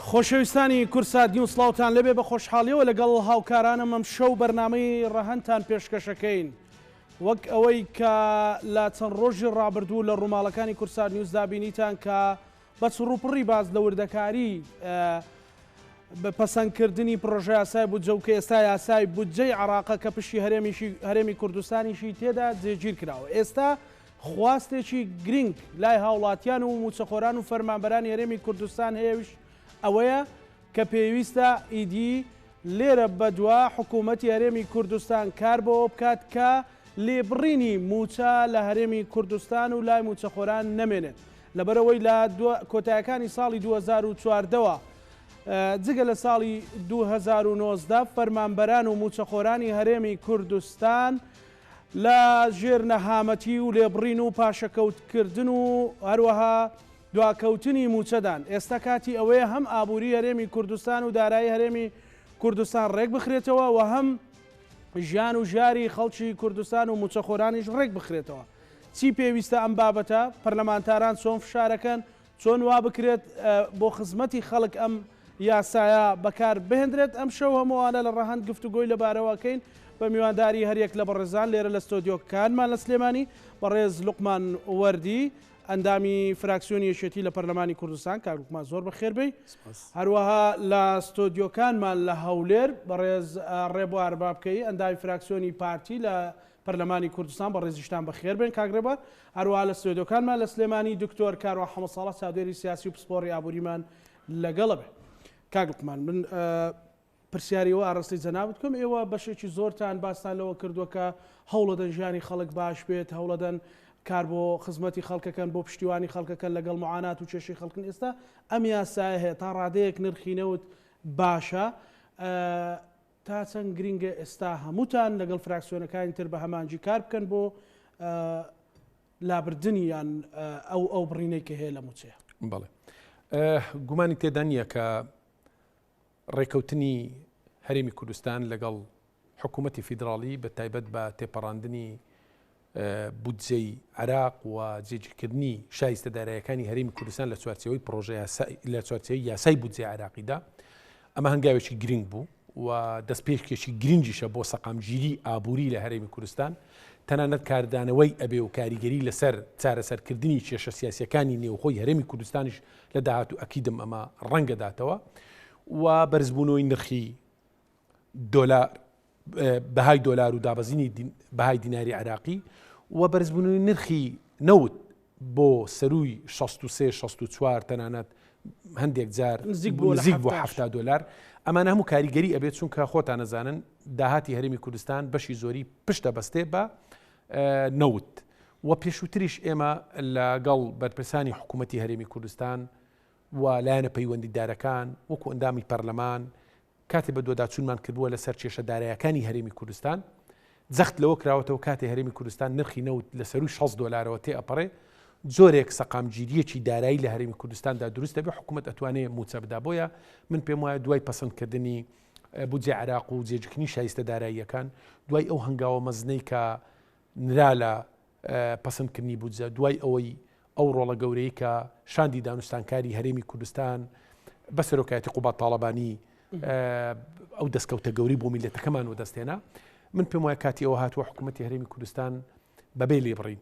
خۆشەویستانی کورسات سڵاوتان لەبێ بە خۆشحاڵیەوە لەگەڵ هاوکارانم ئەم شەو بەرنامەی ڕەهەنتان پێشکەشەکەین وەک ئەوەی کە لە چەند ڕۆژی ڕابردوو لە ڕووماڵەکانی کورسات نیوز دابینیتان کە بە چڕوپڕی باز لە وردەکاری بە پەسەندکردنی پرۆژە یاسای بودجە و کە ئێستا یاسای بودجەی عێراق کە پشتی هەرێمی کوردستانیشی تێدا جێگیر کراوە. ئێستا خواستێکی گرنگ لای هاوڵاتیان و موچەخۆران و فەرمانبەرانی هەرێمی کوردستان هەیەویش ئەوەیە کە پێویستە ئیدی لێرە بەدوا حکوومەتی هەرێمی کوردستان کار بەوە بکات کە لێبڕینی موچە لە هەرێمی کوردستان و لای موچەخۆران نەمێنێت لەبەرەوەی لە کۆتاییەکانی ساڵی 2014ەوە جگە لە ساڵی 2019 فەرمانبەران و موچەخۆرانی هەرێمی کوردستان لە ژێر نەهامەتی و لێبڕین و پاشەکەوتکردن و هەروەها دواکەوتنی موچەدان. ئێستا کاتی ئەوەیە هەم ئابووری هەرێمی کوردستان و دارایی هەرێمی کوردستان ڕێک بخرێتەوە و هەم ژیان و ژاری خەڵکی کوردستان و موچەخۆرانیش ڕێک بخرێتەوە. چی پێویستە ئەم بابەتە؟ پەرلەمانتاران چۆن فشارەکەن، چۆن وا بکرێت بۆ خزمەتی خەڵک ئەم یاسایە بەکار بهێنرێت. ئەم شەو هەمووانە لە ڕەهەند گفتوگۆی لەبارەوەکەین بە میوانداری هەریەک لە بەڕێزان لێرە لە ستۆدیۆکانمان لە سلێمانی بەڕێز لوقمان وەردی ئەندامی فراکسیۆنی یەکێتی لە پەرلەمانی کوردستان کاک لوقمان زۆر بەخێر بێ. هەروەها لە ستۆدیۆکانمان لە هەولێر بەڕێز ڕێبوار بابکەی ئەندامی فراکسیۆنی پارتی لە پەرلەمانی کوردستان بەڕێزیشتان بەخێر بێن کاک ڕێبوار. هەروەها لە ستۆدیۆکانمان لە سلێمانی دکتۆر کاروان حەمەد ساڵح چاودێری سیاسی و پسپۆڕی ئابووریمان لەگەڵە بێ. کاک لوقمان من پرسیاریەوە ئاڕاستی جەنابەت بکەم، ئێوە بەشێکی زۆرتان باستان لەوە کردووە کە هەوڵەدەن ژیانی خەڵک باش بێت، هەوڵەدەن کار بۆ خزمەتی خەڵکەکەن بۆ پشتیوانی خەڵکەکەن لەگەڵ معانات و کێشەی خەڵکن. ئێستا ئەم یاسایە هەیە تا ڕادەیەک نرخینەوت باشە تا چەند گرینگە ئێستا هەمووتان لەگەڵ فراکسیۆنەکانی تر بە هەمانجی کار بکەن بۆ لابردنی یان ئەو بڕینەی کە هەیە لە موچەیە. بەڵێ گومانی تێدا نییە کە ڕێکەوتنی هەرێمی کوردستان لەگەڵ حکوومەتی فیدراڵی بە تایبەت بە تێپەڕاندنی بودجەی عێراق و جێگیرکردنی شایستە داراییەکانی هەرێمی کوردستان لە چوارچێوەی پرۆژە لە چوارچێوەی یاسای بودجەی عێراقیدا ئەمە هەنگاوێکی گرنگ بوو و دەستپێشکێکی گرنگیشە بۆ سەقامگیری ئابووری لە هەرێمی کوردستان، تەنانەت کاردانەوەی ئەبێ و کاریگەری لەسەر چارەسەرکردنی کێشە سیاسیەکانی نێوخۆی هەرێمی کوردستانیش لە داهاتوو ئەکیدم ئەمە ڕەنگەداتەوە و بەرزبوونەوەی نرخی دۆلار بەهای دۆلار و دابەزینی بەهای دیناری عێراقی و بەرزبوونەوەی نرخی نەوت بۆ سەروی 63-64 تەنانەت هەندێک جار نزیک بۆ 70 دۆلار. ئەمانە هەموو کاریگەری ئەبێت چونکە خۆتان نەزانن داهاتی هەرێمی کوردستان بەشی زۆری پشتە بەستێ بە نەوت و پێشووتریش ئێمە لەگەڵ بەرپرسانی حکوومەتی هەرێمی کوردستان و لایەنە پەیوەندیدارەکان وەکو ئەندامی پەرلەمان کاتێ بە دۆداچوونمان کردووە لەسەر کێشە داراییەکانی هەرێمی کوردستان جەخت لەوە کراوەتەوە کاتێ هەرێمی کوردستان نرخی نەوت لە سەروی 60 دۆلارەوە تێ ئەپەڕێ زۆرێک سەقامگیریەکی دارایی لە هەرێمی کوردستاندا دروست دەبێت حکوومەت ئەتوانێت موچە بدا. بۆیە من پێم وایە دوای پەسەندکردنی بودجێ عێراق و جێگیرکردنی شایستە داراییەکان دوای ئەو هەنگاوە مەزنەی کە نرا لە پەسەندکردنی بودجە، دوای ئەوەی ئەو ڕۆڵە گەورەی کە شاندی دانوستانکاری هەرێمی کوردستان بە سەرۆکایەتی قوبات تاڵەبانی ئەو دەستکەوتە گەوری بۆ میلەتەکەمان و دەستێنا، من پێم وایە کاتی ئەوە هاتووە حکوومەتی هەرێمی کوردستان بەبێ لێبڕین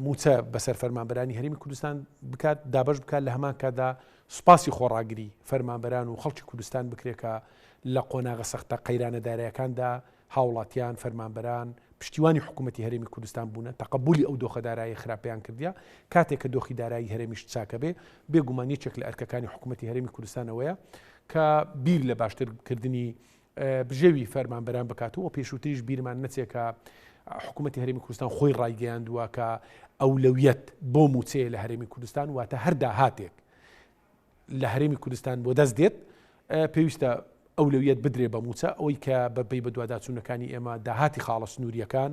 موچە بەسەر فەرمانبەرانی هەرێمی کوردستان بکات، دابەش بکات لە هەمان کاتدا سوپاسی خۆڕاگری فەرمانبەران و خەڵکی کوردستان بکرێکە لە قۆناغە سەختە قەیرانە داراییەکاندا هاوڵاتیان فەرمانبەران پشتیوانی حکوومەتی هەرێمی کوردستان بوونە تەقبولی ئەو دۆخە دارایی خراپیان کردیا. کاتێک کە دۆخی دارایی هەرێمیش چاکە بێ بێگومان یەکێک لە ئەرکەکانی حکوومەتی هەرێمی کوردستانەوەیە کە بیر لە باشترکردنی بژێوی فەرمانبەران بکات و پێشووتریش بیرمان نەچێت کە حکوومەتی هەرێمی کوردستان خۆی ڕایگەیاندووە کە ئەولەویەت بۆ موچەیە لە هەرێمی کوردستان واتە هەر داهاتێک لە هەرێمی کوردستان بۆ دەست دێت پێویستە ئەولەویەت بدرێ بە موچە ئەوەی کە بەپەی بە دوواداچوونەکانی ئێمە داهاتی خاڵە سنووریەکان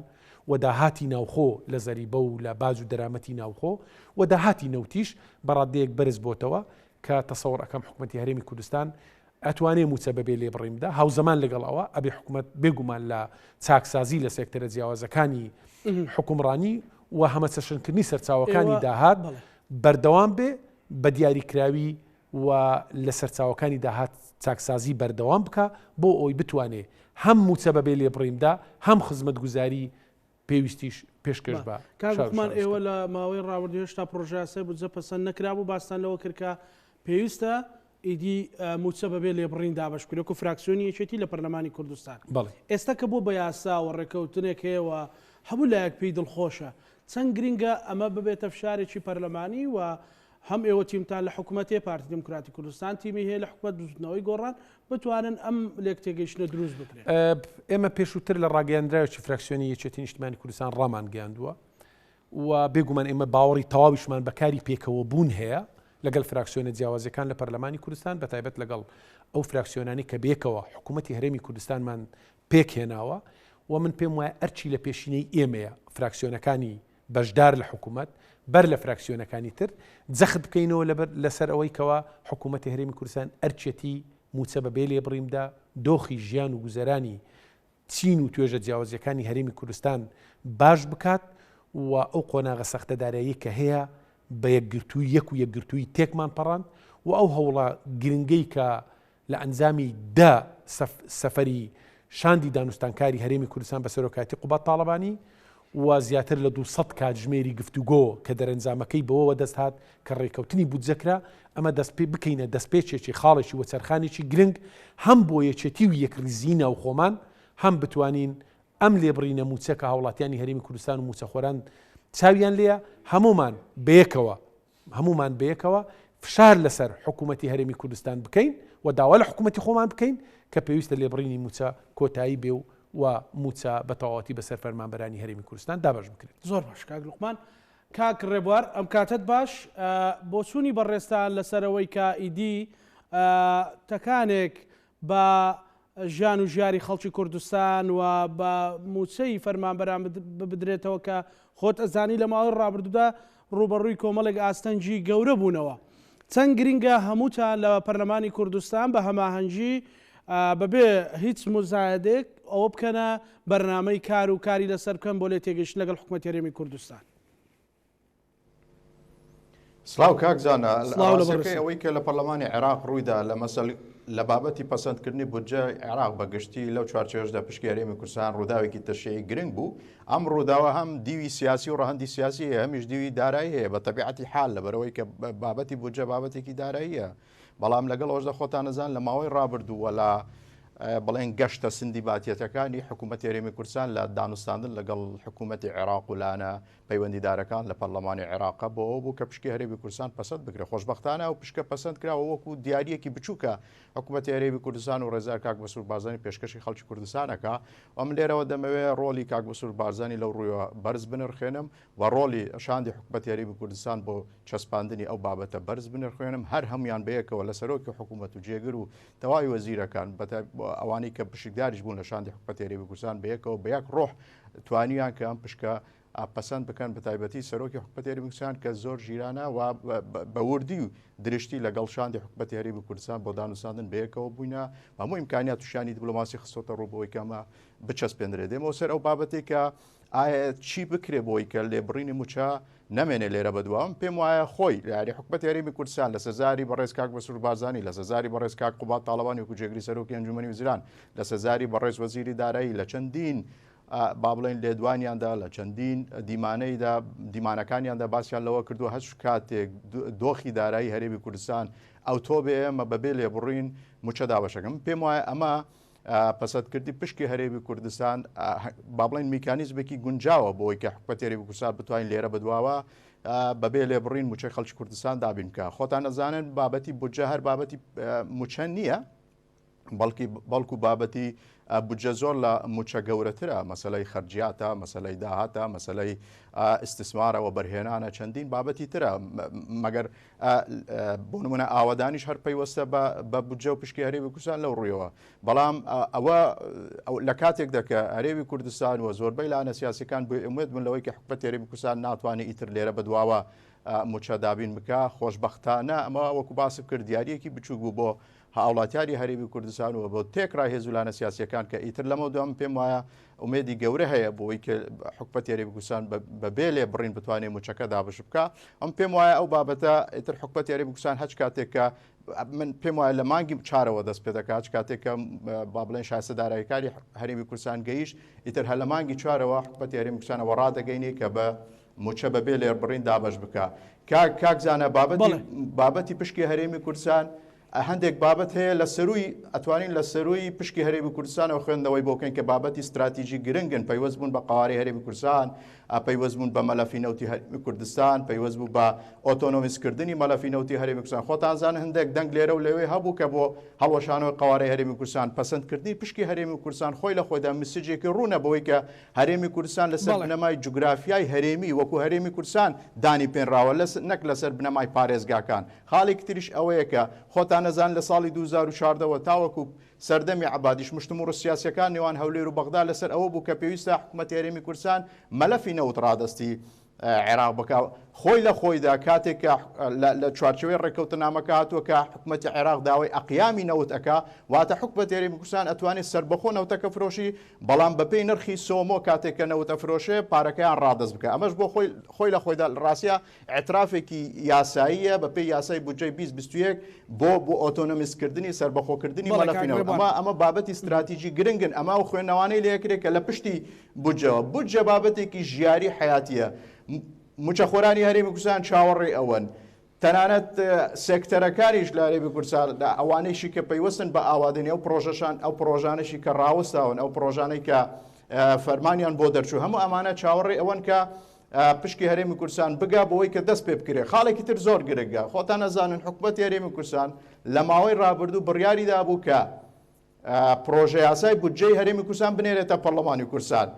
و داهاتی ناوخۆ لە زەریبە و لە باج و دەرامەتی ناوخۆ و داهاتی نەوتیش بەڕادەیەک بەرز بۆتەوە کە تەسەوڕ ئەەکەم حکوومەتی هەرێمی کوردستان ئەتوانێ موچە بەبێ لێبڕیمدا هاوزەمان لەگەڵ ئەوە ئەبێ حکوومەت بێگومان لە چاکسازی لە سێکتەرە جیاوازەکانی حکومڕانی و هەمە چەشنکردنی سەرچاوەکانی داهات بەردەوام بێ بە دیاریکراوی و لە سەرچاوەکانی داهات چاکسازی بەردەوام بکە بۆ ئەوی بتوانێ هەم موچە بەبێ لێبڕیمدا هەم خزمەت گوزاری پێویستیش پێشکەش بە کاکمان ئێوە لە ماوەی ڕاوردی هێشتا پرۆژیاسە بودجە پەسەند نەکرابوو باستان لەوە کردکە پێویستە ئیدی موچە بەبێ لێبڕین دابشکرێک و فراکسیۆنی یەکێتی لە پەرلەمانی کوردستان ئێستا کە بۆ بە یاسا و ڕێکەوتنێک هەیەوە هەموو لایەک پێی دڵخۆشە چەند گرینگە ئەمە ببێتە فشارێکی پەرلەمانی و هەم ئێوە تیمتان لە حکوومەتی پارتی دموکراتی کوردستان تیمی هەیە لە حکوومەت دروستنەوەی گۆڕان بتوانن ئەم لێک تێگەیشتنە دروست بکرێن. ئێمە پێشووتر لە ڕاگەیاندراوێکی فراکسیۆنی یەکێتی نیشتیمانی کوردستان ڕامان گەیاندووە و بێگومان ئێمە باوەڕی تەواویشمان بەکاری پێکەوە بوون هەیە لەگەڵ فراکسیۆنە جیاوازەکان لە پەرلەمانی کوردستان بەتایبەت لەگەڵ ئەو فراکسیۆنانی کە بێکەوە حکوومەتی هەرێمی کوردستانمان پێکهێناوە و من پێم وایە ئەرچی لە پێشینەی ئێمەیە فراکسیۆنەکانی بەشدار لە حکوومەت بەر لە فراکسیۆنەکانی تر جەخت بکەینەوە لەسەر ئەوەی کەوا حکوومەتی هەرێمی کوردستان ئەرچێتی موچە بەبێ لێبڕیمدا دۆخی ژیان و گوزەرانی چین و توێژە جیاوازیەکانی هەرێمی کوردستان باش بکات و ئەو قۆناغە سەختەدارایی کە هەیە بە یەکگرتووی یەک و یەکگرتووی تێکمان پەڕاند و ئەو هەوڵە گرنگەی کە لە ئەنجامی سەفەری شاندی دانوستانکاری هەرێمی کوردستان بە سەرۆکاتی قوبات تاڵەبانی و زیاتر لە 200 کاتژمێری گفتوگۆ کە دەرەنجامەکەی بەوەوە دەست هات کە ڕێکەوتنی بودجەکرا ئەمە دەست پێ بکەینە دەستپێچێکی خاڵێکی وەچەرخانێکی گرنگ هەم بۆ یەکێتی و یەکریزینە و خۆمان هەم بتوانین ئەم لێبڕینە موچە کە هاوڵاتیانی هەرێمی کوردستان و موچەخۆران چاویان لێە هەمومان بەیەکەوە فشار لەسەر حکوومەتی هەرێمی کوردستان بکەین و داوا لە حکوومەتی خۆمان بکەین کە پێویستە لێبڕینی موچە کۆتایی بێ و موچە بە تەواوەتی بەسەر فەرمانبەرانی هەرێمی کوردستان دابەش بکرێت. زۆر باش کاک لوقمان کاک ڕێبوار ئەم کاتت باش بۆ چوونی بەڕێستان لەسەرەوەی کە ئیدی تەکانێک بە ژیان و ژیاری خەڵکی کوردستان و بە موچەی فەرمانبەران ببدرێتەوە کە خۆت ئەزانی لە ماوەی ڕابردوودا ڕوبەڕووی کۆمەڵێک ئاستەنجی گەورە بوونەوە چەند گرینگە هەمووتان لە پەرلەمانی کوردستان بە هەماهەنگی بەبێ هیچ مزایدێک ئەوە بکەنە بەرنامەی کار و کاری لەسەر بکەن بۆ لێ تێگەیشتن لەگەڵ حکوومەتی هەرێمی کوردستان. سلااو کاکزانە ئەوەی کە لە پەرلەمانی عێراق ڕوویدا لە مەسەل لە بابەتی پەسەندکردنی بودجە عێراق بەگشتی لەو چوارچێژدا پشکی هەرێمی کوردستان ڕووداوێکی تەشەیعی گرنگ بوو ئەم ڕووداوە هەم دیوی سیاسی و ڕەهەندی سیاسی هەیە هەمیش دیوی دارایی هەیە بە تەبیعەتی حال لەبەرەوەی کە بابەتی بودجە بابەتێکی داراییە بەڵام لەگەڵ ئەوەشدا خۆتان نەزان لە ماوەی ڕابردووە لە بڵێن گەشتە سندی باتیەتەکانی حکوومەتی هەرێمی کوردستان لە دانوستاندن لەگەڵ حکوومەتی عێراق و لانە پەیوەندیدارەکان لە پەرلەمانی عێراقا بۆ ئەو بوو کە پشکی هەرێمی کوردستان پەسەند بکرێت خۆشبەختانە و پشکە پەسەند کراوە وەکو دیاریەکی بچووکە حکوومەتی هەرێمی کوردستان و ڕێزار کاک بەسوور بارزانی پێشکەشی خەڵکی کوردستانەکە و من لێرەوە دەمەوێت ڕۆلی کاک بەسوور بارزانی لەو ڕوویەوە بەرز بنرخێنم و ڕۆلی شاندی حکوومەتی هەرێمی کوردستان بۆ چەسپاندنی ئەو بابەتە بەرز بنرخێنم هەر هەمویان بەیەکەوە لە سەرۆکی حکوومەت و جێگر و تەواوی وەزیرەکان ئەوانەی کە پشکداریش بوون لە شاندی حکوومەتی هەرێمی کوردستان بەیەکەوە بە یەک ڕۆح توانیان کە ئەم پشکە پەسەند بکەن بە تایبەتی سەرۆکی حکوومەتی هەرێمی کوردستان کە زۆر ژیرانە و بە وردی و درشتی لەگەڵ شاندی حکوومەتی هەرێمی کوردستان بۆ دانوستاندن بەیەکەوە بووینە هەموو ئیمکانیات تووشانی دیپلۆماسی خستۆتە ڕوو بۆی کەمە بچەسپێنرێت دێمەوە سەر ئەو بابەتێک کە ئایا چی بکرێ بۆی کە لێبڕینی موچە نەمێنێ لێرە بەدوام پێم وایە خۆی یاری حکوومەتی هەرێمی کوردستان لە سزاری بەڕێز کاک بەسوور بارزانی لە سزاری بەڕێز کاک قوبات تاڵەبانی وەکو جێگری سەرۆکی ئەنجومەنی وزیران لە سزاری بەڕێز وەزیری دارایی لە چەندین با بڵێن لێدوانیاندا لە چەندین دیمانەیدا دیمانەکانیاندا باسییان لەوە کردو هەش کاتێک دۆخی دارایی هەرێمی کوردستان ئەو تۆ بێ ئێمە بەبێ لێبڕین موچە دابەشەکەم پێم وایە ئەمە پەسەندکردی پشکی هەرێمی کوردستان با بڵێن میکانیزمێکی گونجاوە بۆی کە حکوومەتی هەرێمی کوردستان بتوانین لێرە بەدواوە بەبێ لێبڕین موچەی خەڵکی کوردستان دابین کە خۆتان نەزانن بابەتی بودجە هەر بابەتی موچە نییە بەڵکو بابەتی بودجە زۆر لە موچە گەورەترە مەسەلەی خەرجیاتە مەسەلەی داهاتە مەسەلەی ئیستثمارەوە بەرهێنانە چەندین بابەتی ترە مەگەر بۆ نمونە ئاوەدانیش هەر پەیوەستە بە بودجە و پشکی هەرێمی کوردستان لەو ڕوویەوە بەڵام ئەوە لە کاتێک دەکە هەرێمی کوردستان و زۆربەی لانە سیاسەکان بۆ ئومێد بن لەوەی کە حکوومەتی هەرێمی کوردستان ناتوانێت ئیتر لێرە بەدواوە موچە دابین بکە خۆشبەختانە ئەمە وەکو باسی کرد دیارەکی بچوک بوو بۆ هاوڵاتیاری هەرێمی کوردستان و بۆ تێکرا هێزولانە سیاسیەکان کە ئیتر لەمە دوام پێم وایە ئومێدی گەورە هەیە بۆی کە حکومەتی هەرێمی کوردستان بەبێ لێ بڕین بتوانێت موچەکە دابش بکە ئەم پێم وایە ئەو بابەتە ئیتر حکومەتی هەرێمی کوردستان هەچ کاتێکە من پێم وایە لە مانگی چارەوە دەست پێ دەکات کاتێککە با بڵێن شایستەداراییەکانی هەرێمی کوردستان گەیشت ئیتر هە لە مانگی چارەوە حکومەتی هەرێمی کوردستانەوە ڕادەگەینێ کە بە موچە بەبێ لێ بڕین دابش بکە کاکزانە بابەتی پشکی هەرێمی کوردستان هەندێک بابەت هەیە لە سەروی ئەتوانین لە سەروی پشکی هەرێمی کوردستانەوە خوێندنەوەی بۆکەین کە بابەتی استراتیژی گرنگن پەیوەست بوون بە قواری هەرێمی کوردستان پەیوەست بوون بە مەلەفی نەوتی هەرێمی کوردستان پەیوەست بوو بە ئۆتۆنۆمیزکردنی مەلەفی نەوتی هەرێمی کوردستان خۆتانزان هەندێک دەنگ لێرە و لەوێ هەبوو کە بۆ هەڵوەشانەوەی قواری هەرێمی کوردستان پەسەندکردنی پشکی هەرێمی کوردستان خۆی لە خۆیدا مسیجێکی ڕوونە بەوەی کە هەرێمی کوردستان لەسەر بنەمای جوگرافیای هەرێمی وەکو هەرێمی کوردستان دانی پێنراوە نەک لەسەر بنەمای پارێزگاکان خاڵێکی تریش ئەوەیە کە خۆتان نەزان لە ساڵی 2014ەوە تاوەکو سەردەمی عبادیش مشتمور سیاسیەکان نێوان هەولێر و بەغدا لەسەر ئەوە بوو کە پێویستە حکومەتی هەرێمی کوردستان مەلەفی نەوت ڕادەستی عێراق بکە خۆی لە خۆیدا کاتێک لە چوارچەوەی ڕێکەوتنامەکە هاتووە کە حکومەتی عێراق داوای ئەقیامی نەوت ئەکا واتە حکومەتی هەرێمی کوردستان ئەتوانێت سەربەخۆ نەوتەکە فرۆشی بەڵام بەپێی نرخی سۆمۆ کاتێک کە نەوتە فرۆشێ پارەکەیان ڕادەست بکە ئەمەش بۆ خۆی لە خۆیدا ڕاستە ئەترافێکی یاساییە بەپێی یاسای بودجەی 2021 بۆ ئۆتۆنۆمیزکردنی سەربەخۆکردنی مەلەفینەوە ئەمە بابەتی استراتیژی گرنگن ئەما و خوێندنەوانەی لەیەکرێت کە لە پشتی بودجە بابەتێکی ژیاری حیاتیە موچەخۆرانی هەرێمی کوردستان چاوەڕێ ئەوەن تەنانەت سێکتەرەکانیش لە هەرێمی کوردستان ئەوانەیشی کە پەیوەستن بە ئاوادنی ئەو پرۆژەشان ئەو پرۆژانشی کە ڕاوەستاون ئەو پرۆژانەی کە فەرمانیان بۆ دەرچوو هەموو ئەمانە چاوەڕێ ئەوەن کە پشکی هەرێمی کوردستان بگا بەوەی کە دەست پێ بکرێت خاڵێکی تر زۆر گرنگە خۆتان نەزانن حکومەتی هەرێمی کوردستان لە ماوەی ڕابردوو بڕیاریدا بوو کە پرۆژە یاسای بودجەی هەرێمی کوردستان بنێرێتە پەرلەمانی کوردستان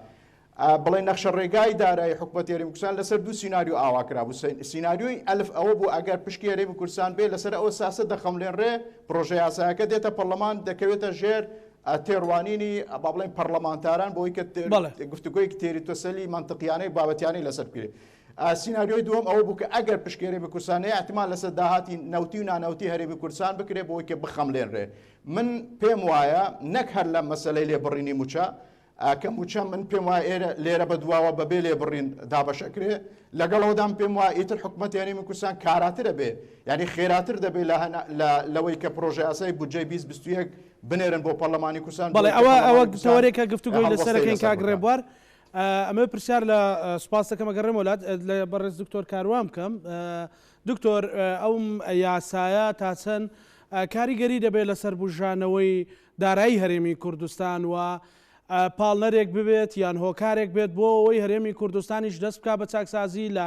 بڵێ نەخشە ڕێگای دارایی حکومەتی هەرێمی کوردستان لەسەر دوو سیناریۆ ئاواکرا بوو سیناریۆی ئەلف ئەوە بوو ئەگەر پشکی هەرێمی کوردستان بێ لەسەر ئەوە ساسە دەخەملێنرێ پرۆژە یاسایەکە دێتە پەرلەمان دەکەوێتە ژێر تێڕوانینی با بڵێن پەرلەمانتاران بۆی کە گفتوگۆیەکی تێریتۆسەلی مانتقیانەی بابەتیانەی لەسەر بکرێت سیناریۆی دووەم ئەوە بوو کە ئەگەر پشکی هەرێمی کوردستان هەیە احتیمال لەسەر داهاتی نەوتی و نانەوتی هەرێمی کوردستان بکرێت بۆی کە بخەملێنرێ من پێم وایە نەک هەر لە مەسەلەی لێبڕینی موچە کە موچە من پێم وایە لێرە بەدواوە بەبێ لێبڕین دابەشەکرێ لەگەڵەوەدام پێم وایە ئیتر حکومەتی هەرێمی کوردستان کاراترە بێ یعنی خێراتر دەبێ لەوەی کە پرۆژە یاسای بودجەی 2021 بنێرن بۆ پەرلەمانی کوردستان بەڵێ ئەوە تەوەرێکە گفتوگۆی لەسەرەکەین کاک ڕێبوار ئەمە پرسیار لە سوپاس دەکەم ئەگەڕێم وڵات لە بەڕێز دکتۆر کاروان بکەم دکتۆر ئەوم یاسایە تا چەند کاریگەری دەبێت لەسەر بژانەوەی دارایی هەرێمی کوردستان و پاڵنەرێک ببێت یان هۆکارێک بێت بۆ ئەوەی هەرێمی کوردستانیش دەست بکات بە چاکسازی لە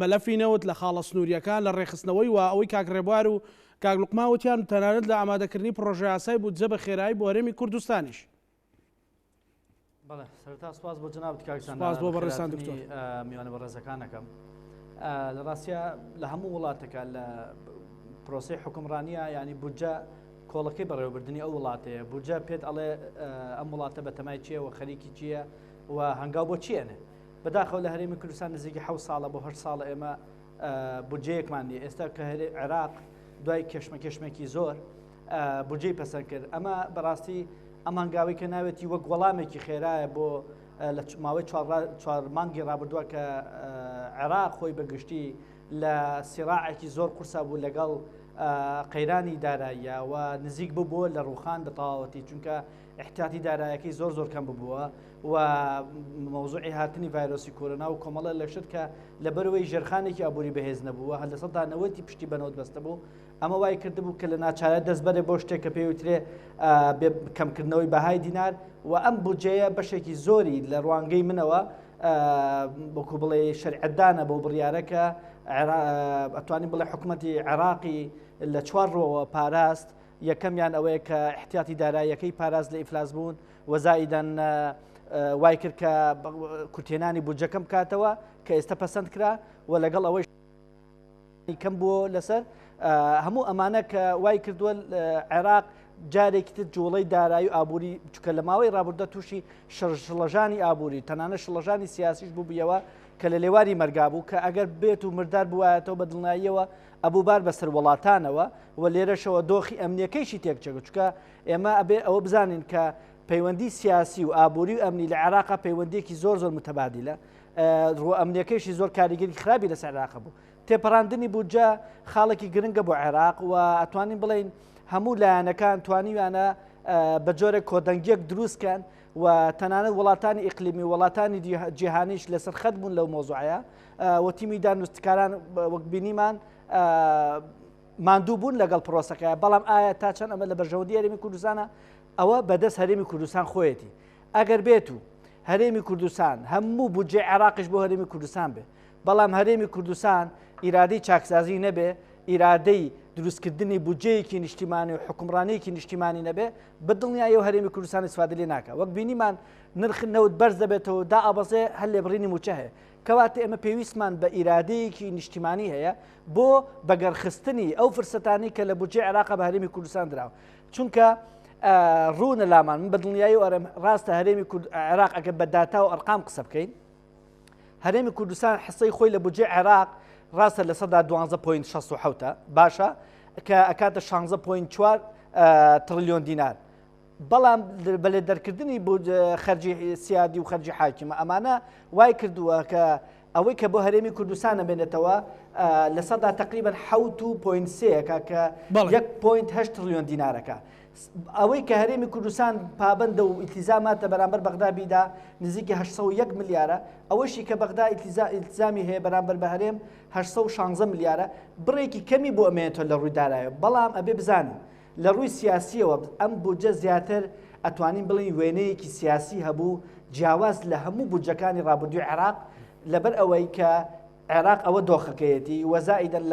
مەلەفی نەوت لە خاڵە سنووریەکان لە ڕێخستنەوەی و ئەوەی کاک ڕێبوار و کاک لوقمان وتیان تەنانەت لە ئامادەکردنی پرۆژە یاسای بودجە بە خێرایی بۆ هەرێمی کوردستانیش. بەڵێ سەرتا سپاس بۆ جەنابەت کاکسان سپاس بۆ بەڕێزان دکتۆر میوانە بەڕێزەکانەکەم لە ڕاستیە لە هەموو وڵاتەکە لە پرۆسەی حکومڕانیە ینی بودجە کۆڵەکەی بەڕێوەبردننی ئەو وڵاتەیە بودجە پێت ئەڵێ ئەم وڵاتە بەتەمای چییە و خەریکی چییە و هەنگاو بۆ چیەنێ بەداخەوە لە هەرێمی کوردستان نزیکی 7 ساڵە بۆ 8 ساڵە ئێمە بودجەیەکمان نیە ئێستا کە عێراق دوای کێشمێکی زۆر بودجەی پەسەند کرد ئەمە بەڕاستی ئەم هەنگاوی کە ناوێتی وەک وەڵامێکی خێرایە بۆ لە ماوەی 4 مانگی ڕابردووە کە عێراق خۆی بەگشتی لە سیراعێکی زۆر قورسا بوو لەگەڵ قەیرانی داراییە و نزیک ببووە لە ڕووخان دەتەواوەتی چونکە احتیاتی دارایەکەی زۆر کەم ببووە و مەوزوعی هاتنی ڤایرۆسی کۆرۆنا و کۆمەڵە لەشت کە لەبەرەوەی ژێرخانێکی ئابووری بەهێز نەبووە هەر لە 90 پشتی بەنەوت بەستە بوو ئەمە وای کردبوو کە لە ناچارە دەست بەرێ بۆ شتێک کە پێوترێ کەمکردنەوەی بەهای دینار و ئەم بودجەیە بەشێکی زۆری لە ڕوانگەی منەوە بۆکو بڵێ شەریعەتدانە بۆ بڕیارەکە ئەتوانین بڵێ حکومەتی عێراقی لە 4 ڕۆوە پاراست یەکەمیان ئەوەیە کە احتیاتی داراییەکەی پاراست لە ئیفلاس بوون وەزائیدەن وای کرد کە کورتێنانی بودجەکەم بکاتەوە کە ئێستا پەسەند کرا و لەگەڵ ئەوەی کەم بووە لەسەر هەموو ئەمانە کە وای کردووە عێراق جارێکی تر جوڵەی دارایی و ئابووری چکە لە ماوەی ڕابردە تووشی شڵەژانی ئابووری تەنانە شڵەژانی سیاسیش بوو بیەوە کە لە لێواری مەرگا بوو کە ئەگەر بێت و مردار بوایەتەوە بە دڵنیاییەوە ئەبووبار بەسەر وڵاتانەوە و لێرەشەوە دۆخی ئەمنیەکەیشی تێکچەکە چکە ئێمە ئەبێ ئەوە بزانین کە پەیوەندی سیاسی و ئابووری و ئەمنی لە عێراقا پەیوەندێکی زۆر متەبادلە ئەمنیەکەیشی زۆر کاریگەری خراپی لەسەر عێراق بوو تێپەڕاندنی بودجە خاڵێکی گرنگە بۆ عێراق و ئەتوانین بڵین هەموو لایەنەکان توانیوانە بە جۆرێک کۆدەنگیەک دروستکەن و تەنانەت وڵاتانی ئیقلیمی وڵاتانی جیهانیش لەسەر خەت بوون لەو مۆزوعەیە و تیمی دانوستکاران وەک بینیمان ماندوو بوون لەگەڵ پرۆسەکەیە بەڵام ئایا تا چەند ئەمە لە بەرژەوەندی هەرێمی کوردستانە ئەوە بەدەست هەرێمی کوردستان خۆیەتی ئەگەر بێت و هەرێمی کوردستان هەموو بودجێ عێراقیش بۆ هەرێمی کوردستان بێ بەڵام هەرێمی کوردستان ئیرادەی چاکسازی نەبێ ئیرادەی دروستکردنی بودجەیەکی نیشتیمانی و حکومڕانەیەکی نیشتیمانی نەبێ بەدڵنیایە و هەرێمی کوردستان استفادە لێ ناکە وەک بینیمان نرخ نەوت بەرز دەبێتەوە دا ئەبەزێ هەر لێ بڕینی موچە هەیە کەواتە ئێمە پێویستمان بە ئیرادەیەکی نیشتیمانی هەیە بۆ بەگەرخستنی ئەو فرسەتانی کە لە بودجێ عێراقا بە هەرێمی کوردستان دراوە چونکە ڕوونە لامان من بەدڵنیایی و ڕاستە هەرێمی عێراق ئەگەر بە داتا و ئەرقام قسە بکەین هەرێمی کوردستان حسەی خۆی لە بودجێ عێراق ڕاستە لە سەدا 12.67 باشە کە ئەکاتە 16.4 تریلیۆن دینار بەڵام بەلێ دەرکردنی بۆ خەرجی سیادی و خەرجی حاکمە ئەمانە وای کردووە کە ئەوەی کە بۆ هەرێمی کوردستان نەبێنێتەوە لە سەدا تقریبان 7.3 کە 1.8 تریلیۆن دینارەکە ئەوەی کە هەرێمی کوردستان پابەندە و ئیلتیزاماتە بەرامبەر بەغدابیدا نزیکی 801 ملیارە ئەوەشی کە بەغدا ئیلتیزامی هەیە بەرامبەر بە هەرێم 816 ملیارە بڕێکی کەمی بۆ ئەمێنێتەوە لە ڕووی دارایە بەڵام ئەبێ بزانین لە ڕووی سیاسیەوە ئەم بودجە زیاتر ئەتوانین بڵین وێنەیەکی سیاسی هەبوو جیاواز لە هەموو بودجەکانی ڕابردووی عێراق لەبەر ئەوەی کە عێراق ئەوە دۆخەکەیەتی وەزائیدەن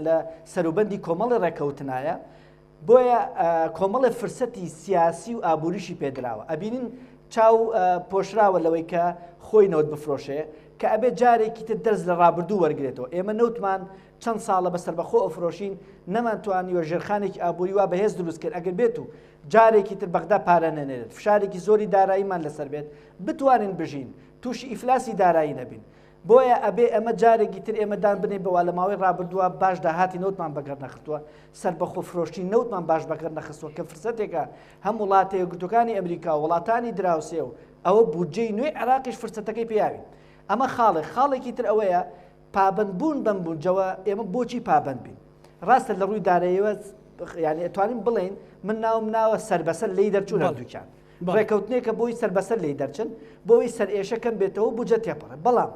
لە سەروبەندی کۆمەڵی ڕێکەوتنایە بۆیە کۆمەڵی فرسەتی سیاسی و ئابووریشی پێدراوە ئەبینین چاو پۆشراوە لەوەی کە خۆی نەوت بفرۆشێ کە ئەبێت جارێکی تر دەست لە ڕابردوو وەرگێتەوە ئێمە نەوتمان چەند ساڵە بەسەر بەخۆ ئەفرۆشین نەمانتوانیوە ژێرخانێکی ئابووری وا بەهێز دروست کرد ئەگەر بێت و جارێکی تر بەغدا پارە نەنێرێت فشارێکی زۆری داراییمان لەسەر بێت بتوانین بژین تووشی ئیفلاسی دارایی نەبین بۆیە ئەبێ ئەمە جارێکی تر ئێمەدان بنێ بەوا لە ماوەی ڕابردووە باش داهاتی نەوتمان بەگەر نەخستووە سەر بەخۆ فرۆشتی نەوتمان باش بەگەر نەخستووە کە فرسەتێکە هەم وڵاتە یەکگرتوەکانی ئەمریکا و وڵاتانی دراوسێ و ئەوە بودجەی نوێی عێراقیش فرسەتەکەی پێیاوین ئەمە خاڵێکی تر ئەوەیە پابندبوون بەم بودجەوە ئێمە بۆچی پابند بین ڕاستە لە ڕووی داراییەوە یعنی ئەتوانین بڵێن من ناوە سەربەسەر لی دەرچوون هەردووکیان ڕێکەوتنێکە بۆی سەربەسەر لی دەرچن بۆی سەر ئێشەکەم بێتەوە بودجە تێپەڕێ بەڵام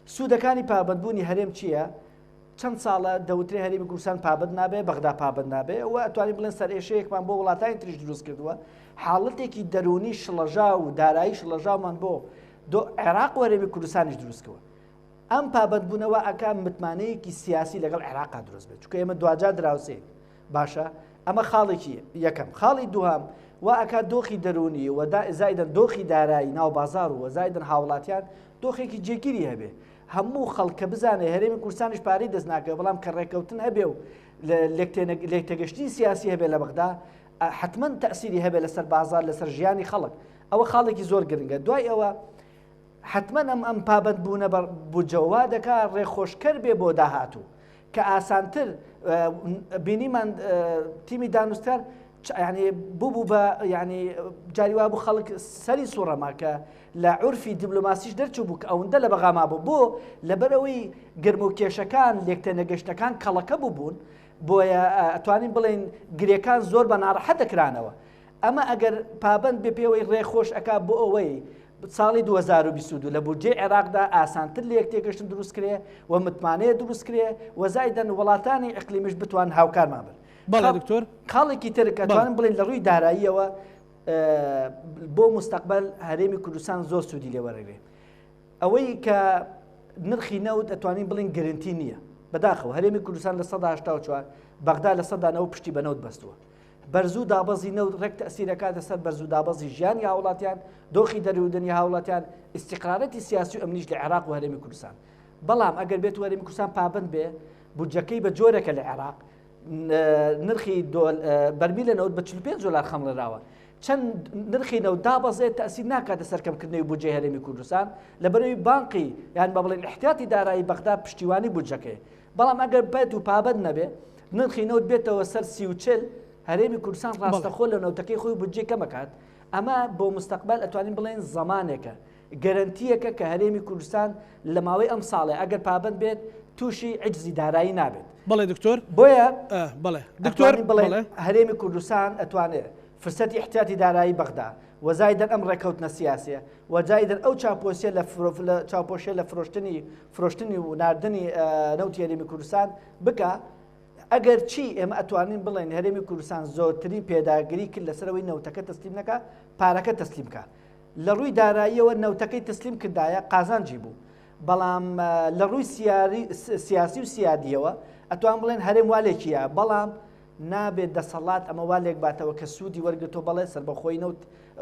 سوودەکانی پابندبوونی هەرێم چییە؟ چەند ساڵە دەوترێ هەرێمی کوردستان پابند نابێ بەغدا پابند نابێ و ئەتوانین بڵێن سەر ئێشەیەکمان بۆ وڵاتانی تریش دروست کردووە حاڵەتێکی دەرونی شڵەژا و دارایی شڵەژاومان بۆ عێراق و هەرێمی کوردستانیش دروستکەوە ئەم پابندبوونەوە ئەکا متمانەیەکی سیاسی لەگەڵ عێراقا دروست بێت چونکە ئێمە دوجار دراوسێ باشە ئەمە خاڵێکی یەکەم خاڵی دووهام و ئەکا دۆخی دەرونی و زایدەن دۆخی دارایی ناو بازار و زایدەن هاوڵاتیان دۆخێکی جێگیری هەبێ هەموو خەڵکە بزانێ هەرێمی کوردستانیش پارەی دەست ناکە بەڵام کە ڕێکەوتن هەبێ و لێکتێگەشتی سیاسی هەبێ لە بەغدا حتمما تەسیری هەبێ لەسەر بازار لەسەر ژیانی خەڵک ئەوە خاڵێکی زۆر گرنگە دوای ئەوە حتمما ئەم پابند بوونە بودجەوا دەکا ڕێخۆشکەر بێ بۆ داهاتوو کە ئاسانتر بینیمان تیمی دانوستکار يعني بوو بە ینی جاریوا بوو خەڵک سەری سوڕەما کە لە عورفی دیبلۆماسیش دەرچوو بوو کە ئەوەندە لە بەغاما بوو بۆ لەبەرەوەی گرم و کێشەکان لێکتە نەگەشتەکان کەڵەکە بوون بۆیە ئەتوانین بڵێن گرێکان زۆر بە ناڕەحەت دەکرانەوە ئەمە ئەگەر پابند بێ پێوەی ڕێخۆش ئەکا بۆ ئەوەی ساڵی 2022 لە بودجێ عێراقدا ئاسانتر لە یەکتێگەشتن دروست کرێ و متمانەیە دروست کرێ و زایدەن وڵاتانی ئیقلیمیش بتوان هاوکارمان بن بەڵێ دکتۆر خاڵێکی تر کە توانم بڵێن لە ڕووی داراییەوە بۆ مستەقبل هەرێمی کوردستان زۆر سوودی لێ وەرەگرێ ئەوەی کە نرخی نەوت ئەتوانین بڵین گرنتی نییە بەداخەوە هەرێمی کوردستان لە 1984 بەغدا لە 1990 پشتی بە نەوت بەستووە بەرزوو دابەزی نەوت ڕێک تەسیرەکاتە سەر بەرزوو دابەزی ژیانی هاوڵاتیان دۆخی دەرودنی هاوڵاتیان استیقرارەتی سیاسی و ئەمنیش لە عێراق و هەرێمی کوردستان بەڵام ئەگەر بێت هەرێمی کوردستان پابند بێ بودجەکەی بە جۆرێکە لە عێراق نرخی بەرمیلە نەوت بە 45 دلار خەمڵێراوە چەند نرخینە و دابەزێت تەسیر ناکاتە سەرکەمکردنەوەی بودجەی هەرێمی کوردستان لەبەرەوەی بانقی یان بە بڵێن احتیاطی دارایی بەغدا پشتیوانی بودجەکەی بەڵام ئەگەر بێت و پابەت نەبێ نرخی نەوت بێتەوە سەر 30 هەرێمی کوردستان ڕاستەخۆ لە نەوتەکەی خۆی بودجێ کەمەکات ئەمە بۆ مستەقبەل ئەتوانین بڵێن زەمانێکە گەرنتیەکە کە هەرێمی کوردستان لە ماوەی ئەم ساڵێ ئەگەر پابەت بێت تووشی عجزی دارایی نابێت. بەڵێ دکتۆر بۆیە بەڵێ دکتۆر بڵێ هەرێمی کوردستان ئەتوانێت فرسەتی احتیاطی دارایی بەغدا وەزایدەن ئەم ڕێکەوتنە سیاسیە وەجایدەن ئەو چاپۆسیە لە چاپۆشیە لە فرۆشتنی و ناردنی نەوتی هەرێمی کوردستان بکە ئەگەر چی ئێمە ئەتوانین بڵێن هەرێمی کوردستان زۆرترین پێداگیری کرد لەسەرەوەی نەوتەکە تەسلیم نەکە پارەکە تەسلیم کە لە ڕووی داراییەوە نەوتەکەی تەسلیم کردایە قازانجی بوو بەڵام لە ڕووی سیاسی و سیادیەوە ئەتوان بڵێن هەرێم والێکیە بەڵام نابێت دەسەڵات ئەمە والێک باتەوە کە سوودی وەرگتۆ بەڵێ سەر بەخۆی نەوت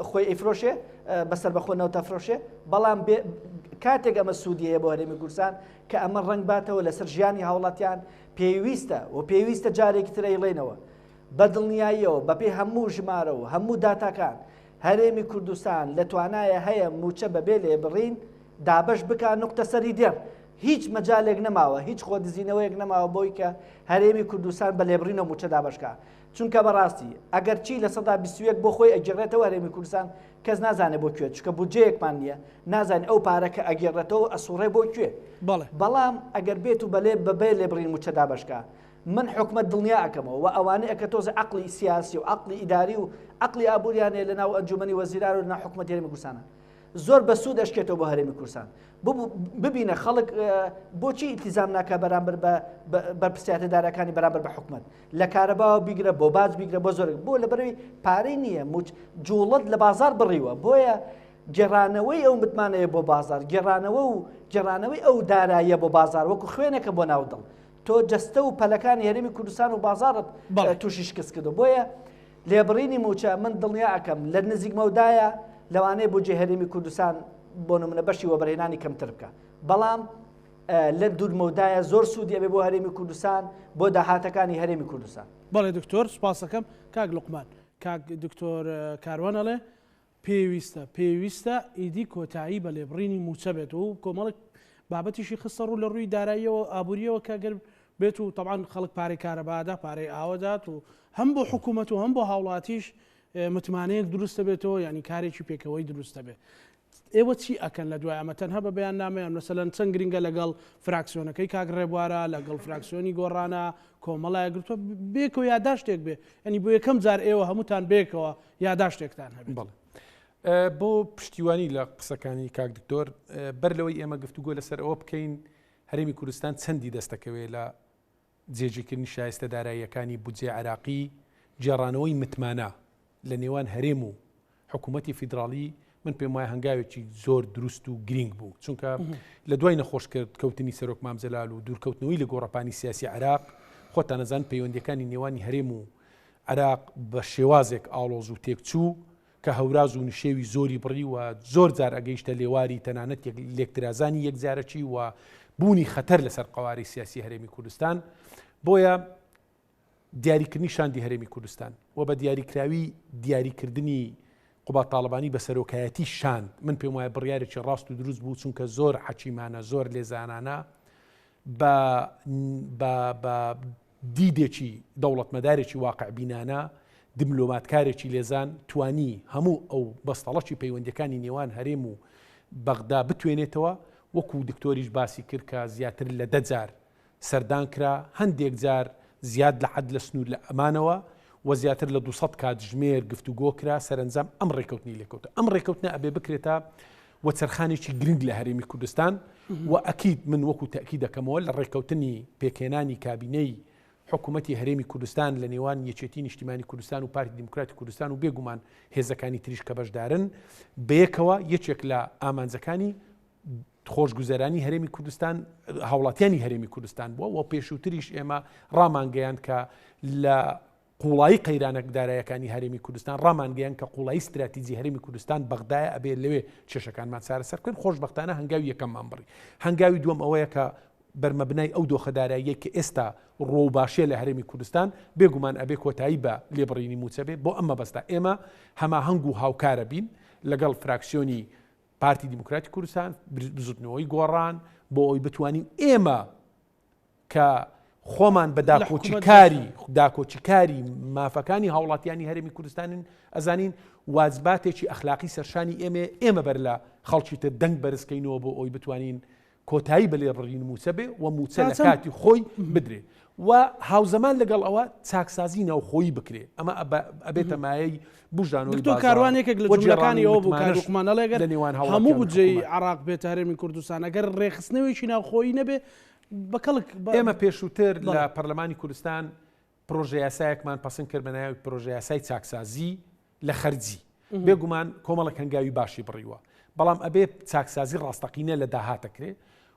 خۆی ئەیفرۆشێ بەسەر بەخۆ نەوتە فرۆشێ بەڵام کاتێک ئەمە سوودی هەیە بۆ هەرێمی کوردستان کە ئەمە ڕنگ باتەوە لەسەر ژیانی هاوڵاتیان پێویستە و پێویستە جارێکی ترەیڵێنەوە بەدڵنیاییەوە بەپێی هەموو ژمارە و هەموو داتاکان هەرێمی کوردستان لە توانایە هەیە موچە بەبێ لێ بڕین دابش بکە نقطە سەری دێر هیچ مەجالێک نەماوە هیچ خۆدزیینەوەیەک نەماوە بۆی کە هەرێمی کوردستان بە لێبڕینەوە موچە دابشکە چونکە بەڕاستی ئەگەر چی لە 121 بۆ خۆی ئەگەڕێتەوە هەرێمی کوردستان کەس نازانێت بۆ کوێ چکە بودجەیەکمان نییە نازانێت ئەو پارەکە ئەگەڕێتەوە ئەسوڕێ بۆ کوێ بەڵام ئەگەر بێت و بەبێ لێبڕین موچە دابشکە من حکومت دڵنیا ئەەکەمەوە و ئەوانەیە ئەکە تۆزە عقلی سیاسی و عقلی ئیداری و عقلی ئابوووریانێ لە ناو ئەنجومەنی وەزیران و لە ناو حکومەتی هەرێمی کوردستانە زۆر بەسوود ئەشکێتەوە بۆ هەرێمی کوردستان ببینە خەڵک بۆچی ئیلتیزام ناکە بەرامبەر بە پرسیاتە دارەکانی بەرامبەر بە حکومت لە کارەباوە بیگرە بۆ باج بیگرە بۆ زۆر بۆ لەبەرەوەی پارەی نییە جوڵەت لە بازار بڕیوە بۆیە گێڕانەوەی ئەو متمانەیە بۆ بازار گێڕانەوەی ئەو داراییە بۆ بازار وەکو خوێنێکە بۆ ناودڵ تۆ جەستە و پەلەکانی هەرێمی کوردستان و بازارت تووشی شکست کردو بۆیە لێبڕینی موچە من دڵنیا ئەەکەم لە نزیک مەودایە لەوانەیە بۆ جێ هەرێمی کوردستان بۆ نمونە بەشی وەبەرهێنانی کەمتر بکە بەڵام لە دوور مەودایە زۆر سوودی ئەبێ بۆ هەرێمی کوردستان بۆ داهاتەکانی هەرێمی کوردستان. بەڵێ دکتۆر سوپاس دەکەم کاک لوقمان کاک دکتۆر کاروانەڵێ پێویستە ئیدی کۆتایی بە لێبڕینی موچە بێت و کۆمەڵک بابەتیشی خستە ڕوو لە ڕووی داراییەوە ئابوووریەوە کەگەر بێت و طبعاً خەڵک پارەی کارەبادا پارەی ئاوەدات و هەم بۆ حکوومەت و هەم بۆ هاوڵاتیش متمانەیەک دروستە بێتەوە ینی کارێکی پێکەوەی دروستە بێت. ئێوە چی ئەکەن لە دوای ئەمە تەنها بە بەیان نامەیان مەسەلەن چەند گرنگە لەگەڵ فراکسیۆنەکەی کاک ڕێبوارە لەگەڵ فراکسیۆنی گۆڕانە کۆمەڵایە گرتووە بێکەوە یاداشتێک بێ ینی بۆ یەکەم جار ئێوە هەمووتان بێکەوە یاداشتێکتان هەبێت. بەڵێ بۆ پشتیوانی لە قسەکانی کاک دکتۆر بەر لەوەی ئێمە گفتوگۆ لەسەر ئەوە بکەین هەرێمی کوردستان چەندی دەستەکەوێت لە جێژیکردنی شایستە داراییەکانی بودجێ عراقی جێڕانەوەی متمانە لە نێوان هەرێم و حکوومەتی فیدراڵی من پێم وایە هەنگاوێکی زۆر دروست و گرنگ بوو چونکە لە دوای نەخۆشکرد کەوتنی سەرۆک مامزەلال و دوورکەوتنەوەی لە گۆڕەپانی سیاسی عراق خۆتان نەزان پەیوەندیەکانی نێوانی هەرێم و عراق بە شێوازێک ئاڵۆز و تێکچوو کە هەوراز و نشێوی زۆری بڕی و زۆر جار ئەگەیشتە لێواری تەنانەت لێکترازانی یەکجارەکی و بوونی خەتەر لەسەر قەواری سیاسی هەرێمی کوردستان بۆیە دیاریکردنی شاندی هەرێمی کوردستان و بە دیاریکردنی قوبات تاڵبانی بە سەرۆکایەتی شاند من پێم وایە بڕیارێکی ڕاست و دروست بوو چونکە زۆر حەکیمانە زۆر لێزانانە بە دیدێکی دەوڵەتمەدارێکی واقع بینانە دبلۆماتکارێکی لێزان توانی هەموو ئەو بەستەڵەکی پەیوەندیەکانی نێوان هەرێم و بەغدا بتوێنێتەوە وەکو دکتۆریش باسی کرد کە زیاتر لە 10 جار سەردان کرا هەندێک جار زیاد لە حەد لە سنوور لە ئەمانەوە و زیاتر لە 200 کاتژمێر گفتوگۆ کرا سەرنجام ئەم ڕێکەوتنی لێکەوتە ئەم ڕێکەوتنە ئەبێ بکرێتە وەچەرخانێکی گرنگ لە هەرێمی کوردستان و ئەکید من وەکو تەکید دەکەمەوە لە ڕێکەوتنی پێکێنانی کابینەی حکوومەتی هەرێمی کوردستان لە نێوان یەکێتی نیشتیمانی کوردستان و پارتی دیموکراتی کوردستان و بێگومان هێزەکانی تریش کە بەشدارن بەیەکەوە یەکێک لە ئامانجەکانی خۆشگوزەرانی هەرێمی کوردستان هاوڵاتیانی هەرێمی کوردستان بووە و پێشووتریش ئێمە ڕامانگەیان کە لە قوڵایی قەیرانە دارایەکانی هەرێمی کوردستان ڕامانگەیان کە قوڵایی استراتیجی هەرێمی کوردستان بەغدایە ئەبێ لەوێ کێشەکانمان چارەسەر بکەن خۆشبەختانە هەنگاوی یەکەممان بڕی هەنگاوی دووەم ئەوەیە کە بەرمەبنای ئەو دۆخەداراییە کە ئێستا ڕۆباشێ لە هەرێمی کوردستان بێگومان ئەبێ کۆتایی بە لێبڕینی موچە بێ بۆ ئەمە بەستا ئێمە هەماهەنگ و هاوکارە بین لەگەڵ فراکسیۆنی پارتی دیموکراتی کوردستان بزوتنەوەی گۆڕان بۆ ئەوی بتوانین ئێمە کە خۆمان بە داکۆچیکاری مافەکانی هاوڵاتیانی هەرێمی کوردستانن ئەزانین واجباتێکی ئەخلاقی سەرشانی ئێمە بەر لە خەڵکی تر دەنگ بەرزکەینەوە بۆ ئەوی بتوانین کۆتایی بە لێبڕین موچە بێ و موچە لە کاتی خۆی بدرێ و هاوزەمان لەگەڵ ئەوە چاکسازی ناوخۆیی بکرێ ئەمە ئەبێتە مایەی بژانەوەی دکتۆر کاروانێکێک لە جملەکانی ئەوە بوو کارکمانەڵێگەر هەموو بودجەی عراق بێتە هەرێمی کوردستان ئەگەر ڕێخستنەوەیکی ناوخۆیی نەبێ بەکەڵک ئێمە پێشووتر لە پەرلەمانی کوردستان پرۆژە یاسایەکمان پەسەند کرد بە ناوی پرۆژە یاسای چاکسازی لە خەرجی بێگومان کۆمەڵک هەنگاوی باشی بڕیوە بەڵام ئەبێ چاکسازی ڕاستەقینە لە داهاتەکرێ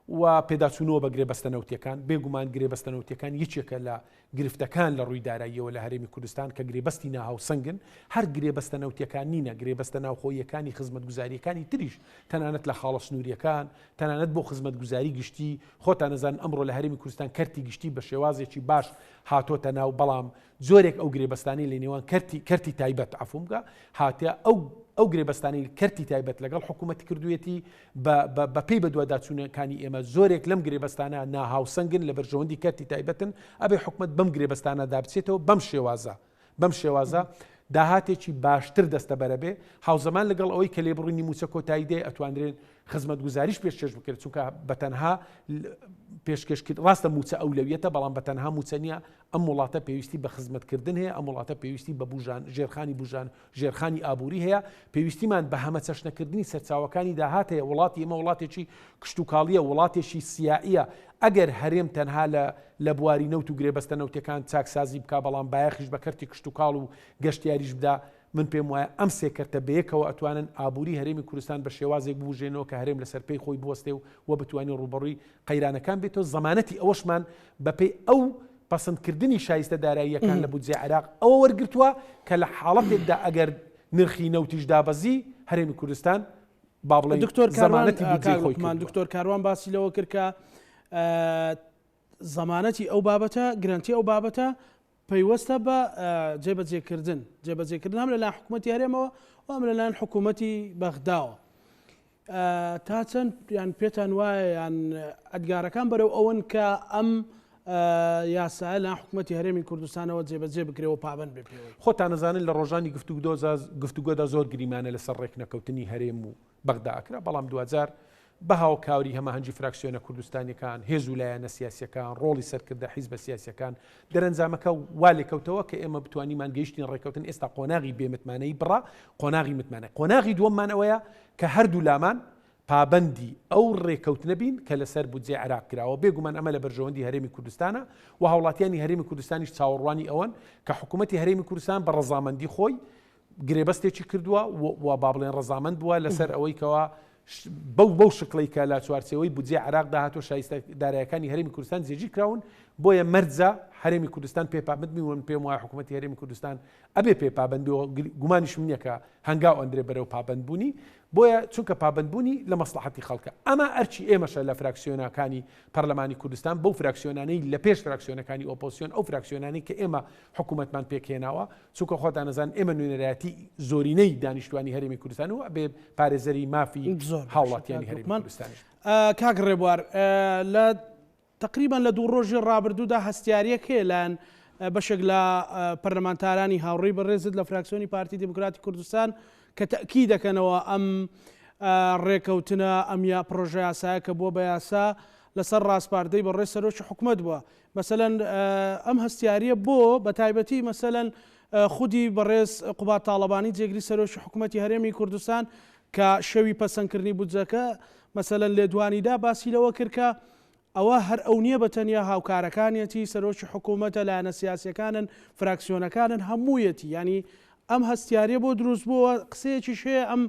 و پێداچوونەوە بە گرێبەستەنەوتیەکان بێگومان گرێبەستەنەوتیەکان یەکێکە لە گرفتەکان لە ڕووی داراییەوە لە هەرێمی کوردستان کە گرێبەستی ناهاو سنگن هەر گرێبەستەنەوتیەکان نینە گرێبەستە ناوخۆیەکانی خزمەتگوزاریەکانی تریش تەنانەت لە خاڵە سنووریەکان تەنانەت بۆ خزمەتگوزاری گشتی خۆتان نەزان ئەمڕۆ لە هەرێمی کوردستان کەرتی گشتی بە شێوازێکی باش هاتۆتە ناو بەڵام زۆرێک ئەو گرێبەستانی لە نێوان کەرتی تایبەت عفومگە هاتە ئەو گرێبەستانی کەرتی تایبەت لەگەڵ حکوومەتی کردوێتی بە پێی بە دوواداچوونەکانی ئێمە زۆرێک لەم گرێبەستانە ناهاوسەنگن لە بەرژەوەندی کەرتی تایبەتن ئەبێ حکوومەت بەم گرێبەستانە دابچێتەوە بەم شێوازە داهاتێکی باشتر دەستە بەرەبێ هاوزەمان لەگەڵ ئەوەی کە لێبڕوونی موچە کۆتایی دێ ئەتوانرێن خزمەتگوزاریش پێشکەش بکرێت چونکە بەتەنها پێشکەشکرد ڕاستە موچە ئەولەویەتە بەڵام بەتەنها موچە نییە ئەم وڵاتە پێویستی بە خزمەتکردن هەیە ئەم وڵاتە پێویستی بە ژێرخانی ئابووری هەیە پێویستیمان بە هەمە چەشنەکردنی سەرچاوەکانی داهات هەیە وڵاتی ئێمە وڵاتێکی کشتتوکاڵیە وڵاتێکی سیائیە ئەگەر هەرێم تەنها لە بواری نەوت و گرێبەستە نەوتەکان چاکسازی بکە بەڵام بایەخیش بە کەرتی کشتتوکاڵ و گەشتیاریش بدا من پێم وایە ئەم سێکەرتە بەیەکەوە ئەتوانن ئابووری هەرێمی کوردستان بە شێوازێک ببوژێنەوە کە هەرێم لەسەر پێی خۆی بوەستێ و بتوانین ڕوبەڕووی قەیرانەکان بێتەوە زەمانەتی ئەوەشمان بەپێی ئەو پەسەندکردنی شایستە داراییەکان لە بودجێ عێراق ئەوە وەرگرتووە کە لە حاڵەتێکدا ئەگەر نرخی نەوتیش دابەزی هەرێمی کوردستان با بڵێن زەمانەتی بودجێی خۆی کردووە. دکتۆر کاروان باسی لەوە کرد کە زەمانەتی ئەو بابەتە گرنتی ئەو بابەتە پەیوەستە بە جێبەجێکردن هەم لەلایەن حکوومەتی هەرێمەوە و هەم لەلایەن حکوومەتی بەغداوە تا چەند یان پێتان وایە یان ئەدگارەکان بەرەو ئەوەن کە ئەم یاسایە لە حکوومەتی هەرێمی کوردستانەوە جێبەجێ بکرێەوە پابند بێ پێوەی خۆتان نەزانن لە ڕۆژانی گفتوگۆدا زۆر گریمانە لەسەر ڕێک نەکەوتنی هەرێم و بەغدا ئەکرا بەڵام دوجار بە هاوکاوری هەماهەنگی فراکسیۆنە کوردستانیەکان هێز و لایەنە سیاسیەکان ڕۆڵی سەرکردە حیزبە سیاسیەکان دەرەنجامەکە وا لێکەوتەوە کە ئێمە بتوانیمان گەیشتین ڕێکەوتن ئێستا قۆناغی بێمتمانەی بڕا قۆناغی متمانە قۆناغی دووەممان ئەوەیە کە هەردوو لامان پابندی ئەو ڕێکەوتنە بین کە لەسەر بودجێ عێراق کراوە بێگومان ئەمە لە بەرژەوەندی هەرێمی کوردستانە و هاوڵاتیانی هەرێمی کوردستانیش چاوەڕوانی ئەوەن کە حکوومەتی هەرێمی کوردستان بە ڕەزامەندی خۆی گرێبەستێکی کردووە و با بڵێن ڕەزامەند بووە لەسەر ئەوەی کەوا بەو شکڵی کە لە چوارچەوەی بودجێ عێراق داهاتۆ شایستە دارایەکانی هەرێمی کوردستان جێگیر کراون بۆیە مەرجە هەرێمی کوردستان پێپابند میون پێم وایە حکوومەتی هەرێمی کوردستان ئەبێ پێپابندەوە گومانیش منە کە هەنگاو ئەندرێ بەرەو پابندبوونی بۆیە چونکە پابندبوونی لە مەسلحەتی خەڵکە ئەمە ئەرچی ئێمەشە لە فراکسیۆنەکانی پەرلەمانی کوردستان بەو فراکسیۆنانەی لە پێش فراکسیۆنەکانی ئۆپۆزیسیۆن ئەو فراکسیۆنانی کە ئێمە حکوومەتمان پێکهێناوە چونکە خۆتان نەزان ئێمە نوێنەرایەتی زۆرینەی دانیشتوانی هەرێمی کوردستان و بێ پارێزەری مافی هاوڵاتیانی هەرێمی کوردستان. کاک ڕێبوار لە تقریبان لە دوو ڕۆژی ڕابردوودا هەستیاریەک هەیە لایەن بەشێک لە پەرلەمانتارانی هاوڕێی بەڕێزت لە فراکسیۆنی پارتی دیموکراتی کوردستان کە تەکی دەکەنەوە ئەم ڕێکەوتنە ئەم یا پرۆژە یاسایە کە بۆ بە یاسا لەسەر ڕاستپاردەی بەڕێ سەرۆکی حکوومەت بووە مەسەلەن ئەم هەستیاریە بۆ بە تایبەتی مەسەلەن خودی بەڕێز قوبات تاڵەبانی جێگری سەرۆکی حکوومەتی هەرێمی کوردستان کە شەوی پەسەندکردنی بودجەکە مەسەلەن لێدوانیدا باسی لەوە کرد کە ئەوە هەر ئەو نییە بە تەنیا هاوکارەکانیەتی سەرۆکی حکوومەتە لایەنە سیاسیەکانن فراکسیۆنەکانن هەموویەتی ینی ئەم هەستیاریە بۆ دروست بووە قسەیەکی شەیە ئەم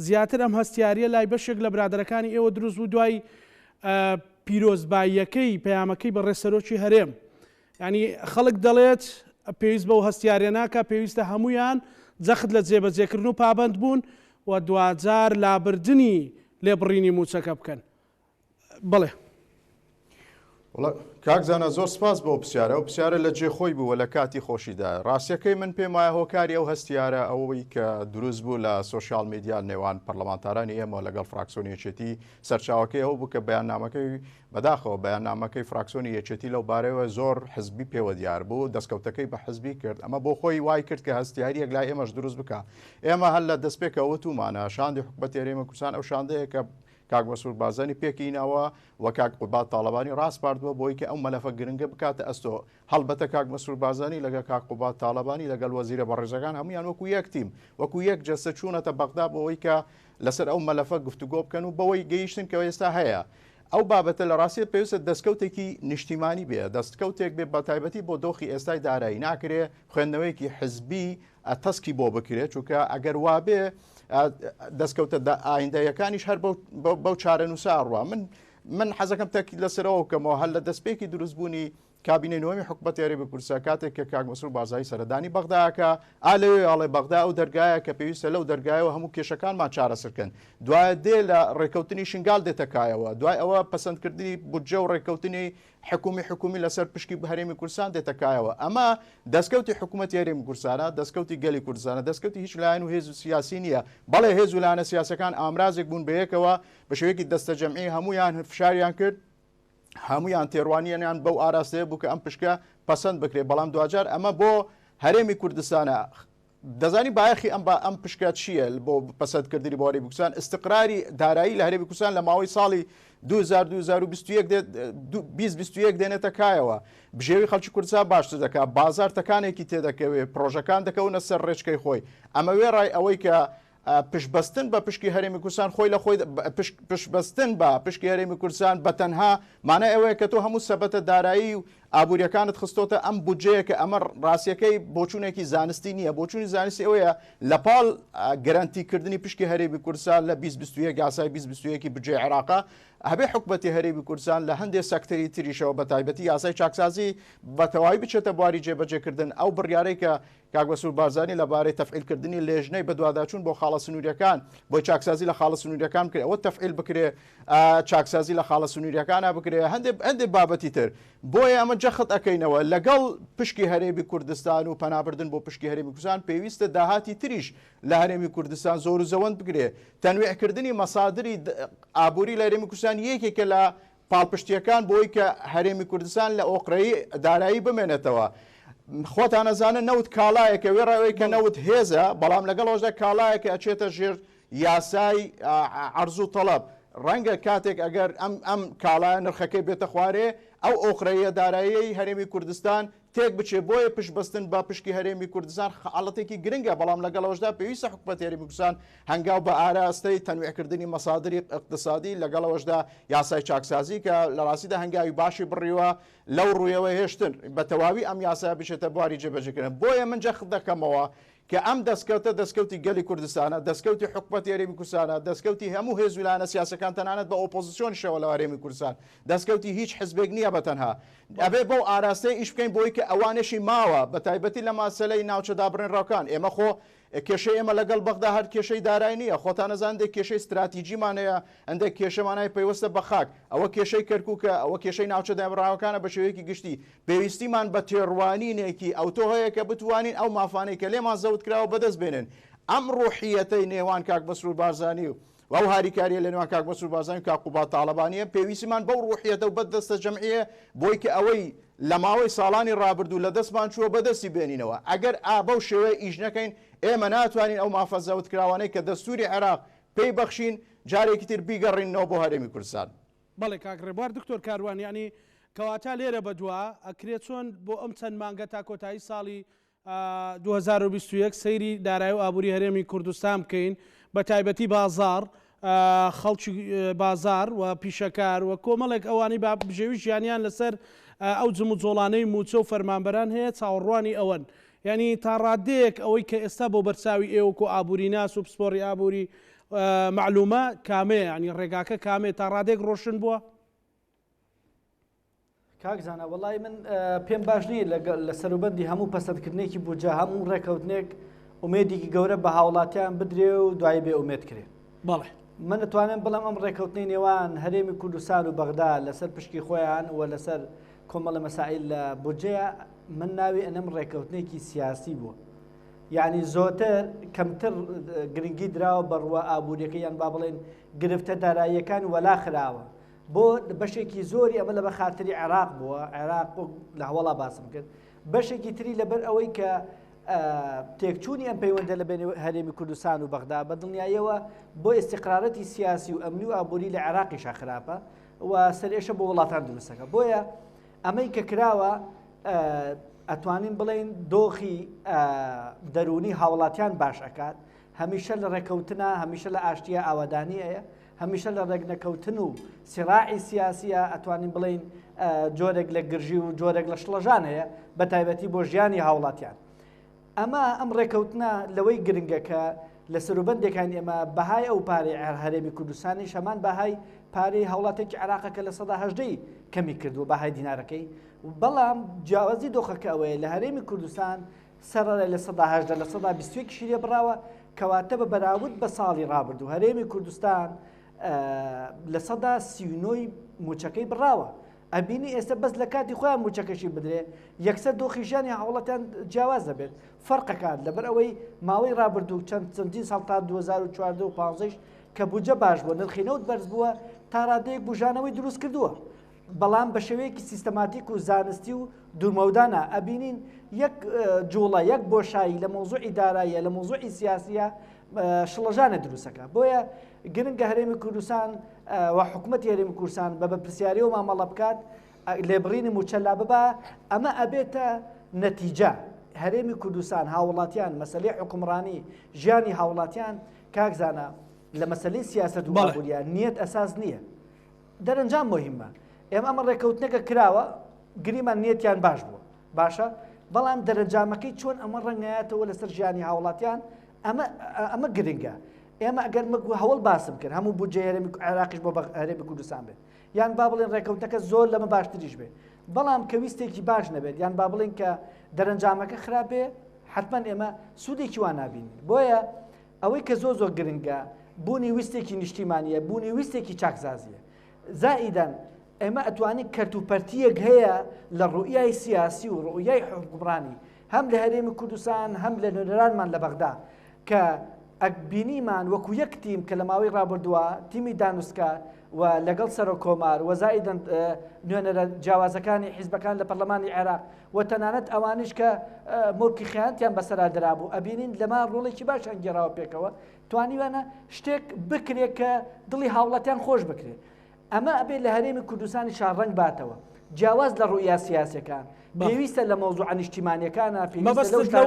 زیاتر ئەم هەستیاریە لای بەشێک لە برادەرەکانی ئێوە دروست بوو دوای پیرۆزباییەکەی پەیامەکەی بە ڕێسەرۆکی هەرێم ینی خەڵک دەڵێت پێویست بەو هەستیاریە ناکە پێویستە هەمویان جەخت لە جێبەجێکردن و پابند بوون و دوجار لابردنی لێبڕینی موچەکە بکەن. بڵێ کاکزانە زۆر سپاس بۆ پرسیارە و پرسیارە لە جێخۆی بووە لە کاتی خۆشیدا. ڕاستیەکەی من پێم وایە هۆکاری ئەو هەستیارە ئەوەی کە دروست بوو لە سوۆشیال میدیا نێوان پەرلەمانتارانی ئێمە لەگەڵ فراکسیۆنی یەکێتی سەرچاوەکەی ئەو بوو کە بەیاننامەکەی بەداخەوە بەیاننامەکەی فراکسیۆنی یەکێتی لەو بارەوە زۆر حزبی پێوە دیار بوو، دەستکەوتەکەی بە حزبی کرد. ئەمە بۆ خۆی وای کرد کە هەستیاریەک لای ئێمەش دروست بکە. ئێمە هەر لە دەستپێکەوە تومانە شاندی حکومەتی هەرێمی کوردستان ئەو شاندەیە کە کاک مەسعود بارزانی پێکینەوە و کاک قوبات تاڵەبانی ڕاست پاردووە بۆی کە ئەو مەلەفە گرنگە بکاتە ئەستۆ. هەڵبەتە کاک مەسعود بارزانی لەگەڵ کاک قوبات تاڵەبانی لەگەڵ وەزیرە بەڕێزەکان هەمویان وەکو یەک تیم وەکو یەک جەستە چوونەتە بەغدا بەوەی کە لەسەر ئەو مەلەفە گفتوگۆ بکەن و بەوەی گەیشتن کە ئێستا هەیە. ئەو بابەتە لە ڕاستی پێویستە دەستکەوتێکی نیشتیمانی بێ، دەستکەوتێک بێ بە تایبەتی بۆ دۆخی ئێستای دارایی ناکرێ خوێندنەوەیەکی حزبی تەسکی بۆ بکرێت، چونکە ئەگەر وابێ دەستکەوتە ئایندەیەکانیش هەر بەو چارە نووسا ڕوا. من حەزەکەم تاکید لەسەرەوە بکەمەوە هەر لە دەستپێکی دروستبوونی کابینەی نوێمی حکومەتی هەرێمی کوردستان کاتێک کە کاک مەسعود بارزانی سەردانی بەغداکە ئالەوێ ئاڵێ بەغدا ئەو دەرگایە کە پێویستە لەو دەرگایەوە هەموو کێشەکانمان چارەسەرکەن. دوایە دێ لە ڕێکەوتنی شنگال دێتەکایەوە، دوای ئەوە پەسەندکردنی بودجە و ڕێکەوتنی حکومی لەسەر پشکی هەرێمی کوردستان دێتەکایەوە. ئەمە دەستکەوتی حکومەتی هەرێمی کوردستانە، دەستکەوتی گەلی کوردستانە، دەستکەوتی هیچ لایەن و هێز و سیاسی نییە. بەڵێ هێز و لایەنە سیاسەکان ئامرازێک بوون بەیەکەوە بە شێوەیەکی دەستە جەمعی هەمویان فشاریان کرد، هەمویان تێڕوانیانیان بەو ئاراستەیە بوو کە ئەم پشکە پەسەند بکرێت. بەڵام دوجار ئەمە بۆ هەرێمی کوردستانە دەزانی بایەخی ئەم پشکە چییە بۆ پەسەندکردنی بۆ هەرێمی کوردستان؟ استقراری دارایی لە هەرێمی کوردستان لە ماوەی ساڵی 2021 دێنێتە کایەوە، بژێوی خەڵکی کوردستان باشتر دەکات، بازار تەکانێکی تێدەکەوێت، پرۆژەکان دەکەونە سەر ڕێچکەی خۆی. ئەمە وێ ڕای ئەوەی کە پشتبەستن بە پشکی هەرێمی کوردستان خۆی لە خۆی پشتبەستن بە پشکی هەرێمی کوردستان بە تەنها مانای ئەوەیە کە تۆ هەموو سەبەتە دارایی و ئابوووریەکانت خستۆتە ئەم بودجەیە کە ئەمە ڕاستیەکەی بۆچوونێکی زانستی نییە. بۆچوونی زانستی ئەوەیە لە پاڵ گەرانتیکردنی پشکی هەرێمی کوردستان لە 2021 یاسای 2021 بودجەی عێراقا هەبێ حکومەتی هەرێمی کوردستان لە هەندێک سەکتەری تریشەوە بە تایبەتی یاسای چاکسازی بە تەواوی بچێتە بواری جێبەجێکردن. ئەو بڕیارەی کە کاک مەسعود بارزانی لەبارەی تەفعیلکردنی لێژنەی بە دوواداچوون بۆ خاڵە سنووریەکان بۆ چاکسازی لە خاڵە سنووریەکان بکرێت، ئەوە تەفعیل بکرێ چاکسازی لە خاڵە سنووریەکانە بکرێ، هەندێک بابەتی تر. بۆیە ئەمە جەخت ئەەکەینەوە لەگەڵ پشکی هەرێمی کوردستان و پەنابردن بۆ پشکی هەرێمی کوردستان پێویستە داهاتی تریش لە هەرێمی کوردستان زۆر و زەوەند بگرێ. تەنوێعکردنی مەسادری ئابووری لە هەرێمی کوردستان یەکێکە لە پاڵپشتیەکان بۆی کە هەرێمی کوردستان لە ئۆقرەی دارایی بمێنێتەوە. خۆتان ئەزانە نەوت کاڵایەکە وێ ڕێوەی کە نەوت هێزە، بەڵام لەگەڵ ئەوەشدا کاڵایەکە ئەچێتە ژێر یاسای عەرز و تەڵەب. ڕەنگە کاتێک ئەگەر ئەم کاڵایە نرخەکەی بێتە خوارێ ئەو ئۆقرەیە دارایی هەرێمی کوردستان تێک بچێ. بۆیە پشتبەستن بە پشکی هەرێمی کوردستان حاڵەتێکی گرنگە، بەڵام لەگەڵەوەشدا پێویستە حکومەتی هەرێمی کوردستان هەنگاو بە ئاراستەی تەنوێعکردنی مەسادری اقتصادی لەگەڵەوەشدا یاسای چاکسازی کە لە ڕاستیدا هەنگاوی باشی بڕیوە لەو ڕوویەوە هێشتن بە تەواوی ئەم یاسای بچێتە بواری جێبەجێکردن. بۆیە من جەخت دەکەمەوە کە ئەم دەستکەوتە دەستکەوتی گەلی کوردستانە، دەستکەوتی حکومەتی هەرێمی کوردستانە، دەستکەوتی هەموو هێز و لایەنە سیاسەکان تەنانەت بە ئۆپۆزیسیۆنیشەوە لە هەرێمی کوردستان، دەستکەوتی هیچ حزبێک نییە بەتەنها. ئەبێ بەو ئاراستەی ئیش بکەین بۆی کە ئەوانشی ماوە بە تایبەتی لە ماسەلەی ناوچەدا بڕێنراوەکان. ئێمە خۆ کێشەی ئێمە لەگەڵ بەغدا هەر کێشەی دارایی نییە، خۆتان نەزان دێک کێشەی استراتیجیمانەیە، ئەندێک کێشەمانای پەیوەستە بە خاک، ئەوە کێشەی کەرکووکە، ئەوە کێشەی ناوچەدا بڕاوەکانە بە شێوەیەکی گشتی. پێویستیمان بە تێڕوانینێکی ئەوتۆ هەیە کە بتوانین ئەو مافانەی کە لێمان زەوت کراوە بەدەست بێنن. ئەم ڕوحیەتەی نێوان کاک مەسعود بارزانی و ئەو هاریکاریە لە نێوان کاک مەسعود بارزانی و کاک قوبات تاڵەبانیە پێویستیمان بەو ڕوحیەتە و بەدەستە جەمعیە بۆی کە ئەوەی لە ماوەی ساڵانی ڕابردوو لە دەستمان چووە بەدەستی بێنینەوە. ئەگەر بەو شێوەیە ئیش نەکەین ئێمە ناتوانین ئەو مافە زەوت کراوانەی کە دەستوری عێراق پێی بەخشین جارێکی تر بیگەڕینەوە بۆ هەرێمی کوردستان. بەڵێ کاک ڕێبوار دکتۆر کاروان، یعنی کەواتە لێرە بەدووە ئەکرێت چۆن بۆ ئەم چەند مانگە تا کۆتایی ساڵی 2021 سەیری دارایی و ئابووری هەرێمی کوردستان بکەین، بە تایبەتی بازار، خەڵکی بازار و پیشەکار و کۆمەڵێک ئەوانی بژێوی ژیانیان لەسەر ئەو جم و جۆڵانەی موچە و فەرمانبەران هەیە چاوەڕوانی ئەوەن. یعنی تا ڕادەیەک ئەوەی کە ئێستا بۆ بەرچاوی ئێوەکو ئابووری ناس و پسپۆڕی ئابووری معلومە کامەیە، ینی ڕێگاکە کامێ تا ڕادێک ڕۆشن بووە؟ کاکزانە وەڵای من پێم باش نییە لە سەروبەندی هەموو پەسەندکردنێکی بودجە هەموو ڕێکەوتنێک ئومێدێکی گەورە بە هاوڵاتیان بدرێ و دوای بێ ئومێد کرێ. بەڵێ من دەتوانم بڵام ئەم ڕێکەوتنی نێوان هەرێمی کوردستان و بەغدا لەسەر پشکی خۆیان و لەسەر کۆمەڵە مەسائل لە بودجەیە من ناوی ئەنەم ڕێکەوتنێکی سیاسی بووە. یعنی زۆرتر کەمتر گرنگی دراوە بەڕوە ئابوووریەکە یان با بڵێن گرفتە داراییەکان وەلا خراوە بۆ بەشێکی زۆری ئەمە لە بە خاتری عێراق بووە. عێراق لە هەوڵا باسم کرد. بەشێکی تری لەبەر ئەوەی کە تێکچوونی ئەم پەیوەندە لە بین هەرێمی کوردستان و بەغدا بە دڵنیاییەوە بۆ ئیستیقرارەتی سیاسی و ئەمنی و ئابووری لە عێراقیشا خراپە و سەرێشە بۆ وڵاتان دروستەکە. بۆیە ئەمەی کە کراوە ئەتوانین بڵێن دۆخی دەرونی هاوڵاتیان باش ئەکات. هەمیشە لە ڕێکەوتنە، هەمیشە لە ئاشتیە ئاوادانی ئەیە، هەمیشە لە ڕێگنەکەوتن و سیراعی سیاسیە ئەتوانین بڵێن جۆرێک لە گرژی و جۆرێک لە شڵەژان هەیە بە تایبەتی بۆ ژیانی هاوڵاتیان. ئەمە ئەم ڕێکەوتنە لەوەی گرنگەکە لە سەروبەندێکان ئێمە بەهای ئەو پارەی هەرێمی کوردستانی شەمان بەهای پارەی هەوڵاتێکی عێراقەکە لە 18 کەمی کردووە بەهای دینارەکەی. بەڵام جیاوازی دۆخەکە ئەوەیە لە هەرێمی کوردستان سەرەڕای لە 18 لە 120 شیرێ بڕاوە کەواتە بە بەراورد بە ساڵی ڕابردوو هەرێمی کوردستان لە 139 موچەکەی بڕاوە. ئەبینی ئێستا بەس لە کاتی خۆیان موچەکەشی بدرێ یەکسەر دۆخی ژیانی هاوڵاتیان جیاواز دەبێت فەرقەکات لەبەر ئەوەی ماوەی ڕابردوو چەندین ساڵ تا 2014 و 15 کە بودجە باش بووە نرخینەوت بەرز بووە تا ڕادەیەک بژانەوەی دروست کردووە. بەڵام بە شێوەیەکی سیستەماتیک و زانستی و دوورمەودانە ئەبینین یەک جوڵە یەک بۆشایی لە مۆزوعی داراییە لە مۆزوعی سیاسیە شڵەژانە دروستەکە. بۆیە گرنگە هەرێمی کوردستان و حکوومەتی هەرێمی کوردستان بە بەرپرسیاری و مامەڵە بکات لێبڕینی موچەلا ببە. ئەمە ئەبێتە نەتیجە هەرێمی کوردستان هاوڵاتیان مەسەلەی حکومڕانی ژیانی هاوڵاتیان کاکزانە لە مەسەلەی سیاست و ئابووریان نیەت ئەساس نییە دەرەنجام مهمە. ئێمە ئەمە ڕێکەوتنەکە کراوە گریمان نیەتیان باش بووە باشە بەڵام دەرەنجامەکەی چۆن ئەمە ڕەنگایەتەوە لەسەر ژیانی هاوڵاتیان ئەمە گرنگە. ئێمە ئەگەر هەوڵ باسم کرد هەموو بودجە هەرێمی عێراقیش بۆ هەرێمی کوردستان بێت یان با بڵێن ڕێکەوتنەکە زۆر لەمە باشتریش بێت بەڵام کە ویستێکی باش نەبێت یان با بڵێن کە دەرەنجامەکە خراپ بێ حتمما ئێمە سوودێکی وان نابینین. بۆیە ئەوەی کە زۆر گرنگە بوونی ویستێکی نیشتیمانیە بوونی ویستێکی چاکزازیە. زائیدەن ئێمە ئەتوانین کەرتوپەرتیەک هەیە لە ڕوئیای سیاسی و ڕوئیای حکومڕانی هەم لە هەرێمی کوردستان هەم لە نوێنەرانمان لە بەغدا کە ئەکبینیمان وەکو یەک تیم کە لە ماوەی ڕابردووە تیمی دانوسکە و لەگەڵ سەرۆک کۆمار و زائیدەن نوێنەرە جیاوازەکانی حیزبەکان لە پەرلەمانی عێراق و تەنانەت ئەوانش کە مۆرکی خەیانەتیان بەسەرا درابوو ئەبینین لەما ڕۆڵێکی باش ئەنگێراوە پێکەوە توانیوانە شتێک بکرێت کە دڵی هاوڵاتیان خۆش بکرێت. ئەمە ئەبێت لە هەرێمی کوردستانی شارڕەنگ باتەوە جیاواز لە ڕوئیا سیاسەکان پێویستە لە مۆزوع نیشتیمانیەکانە پێویستە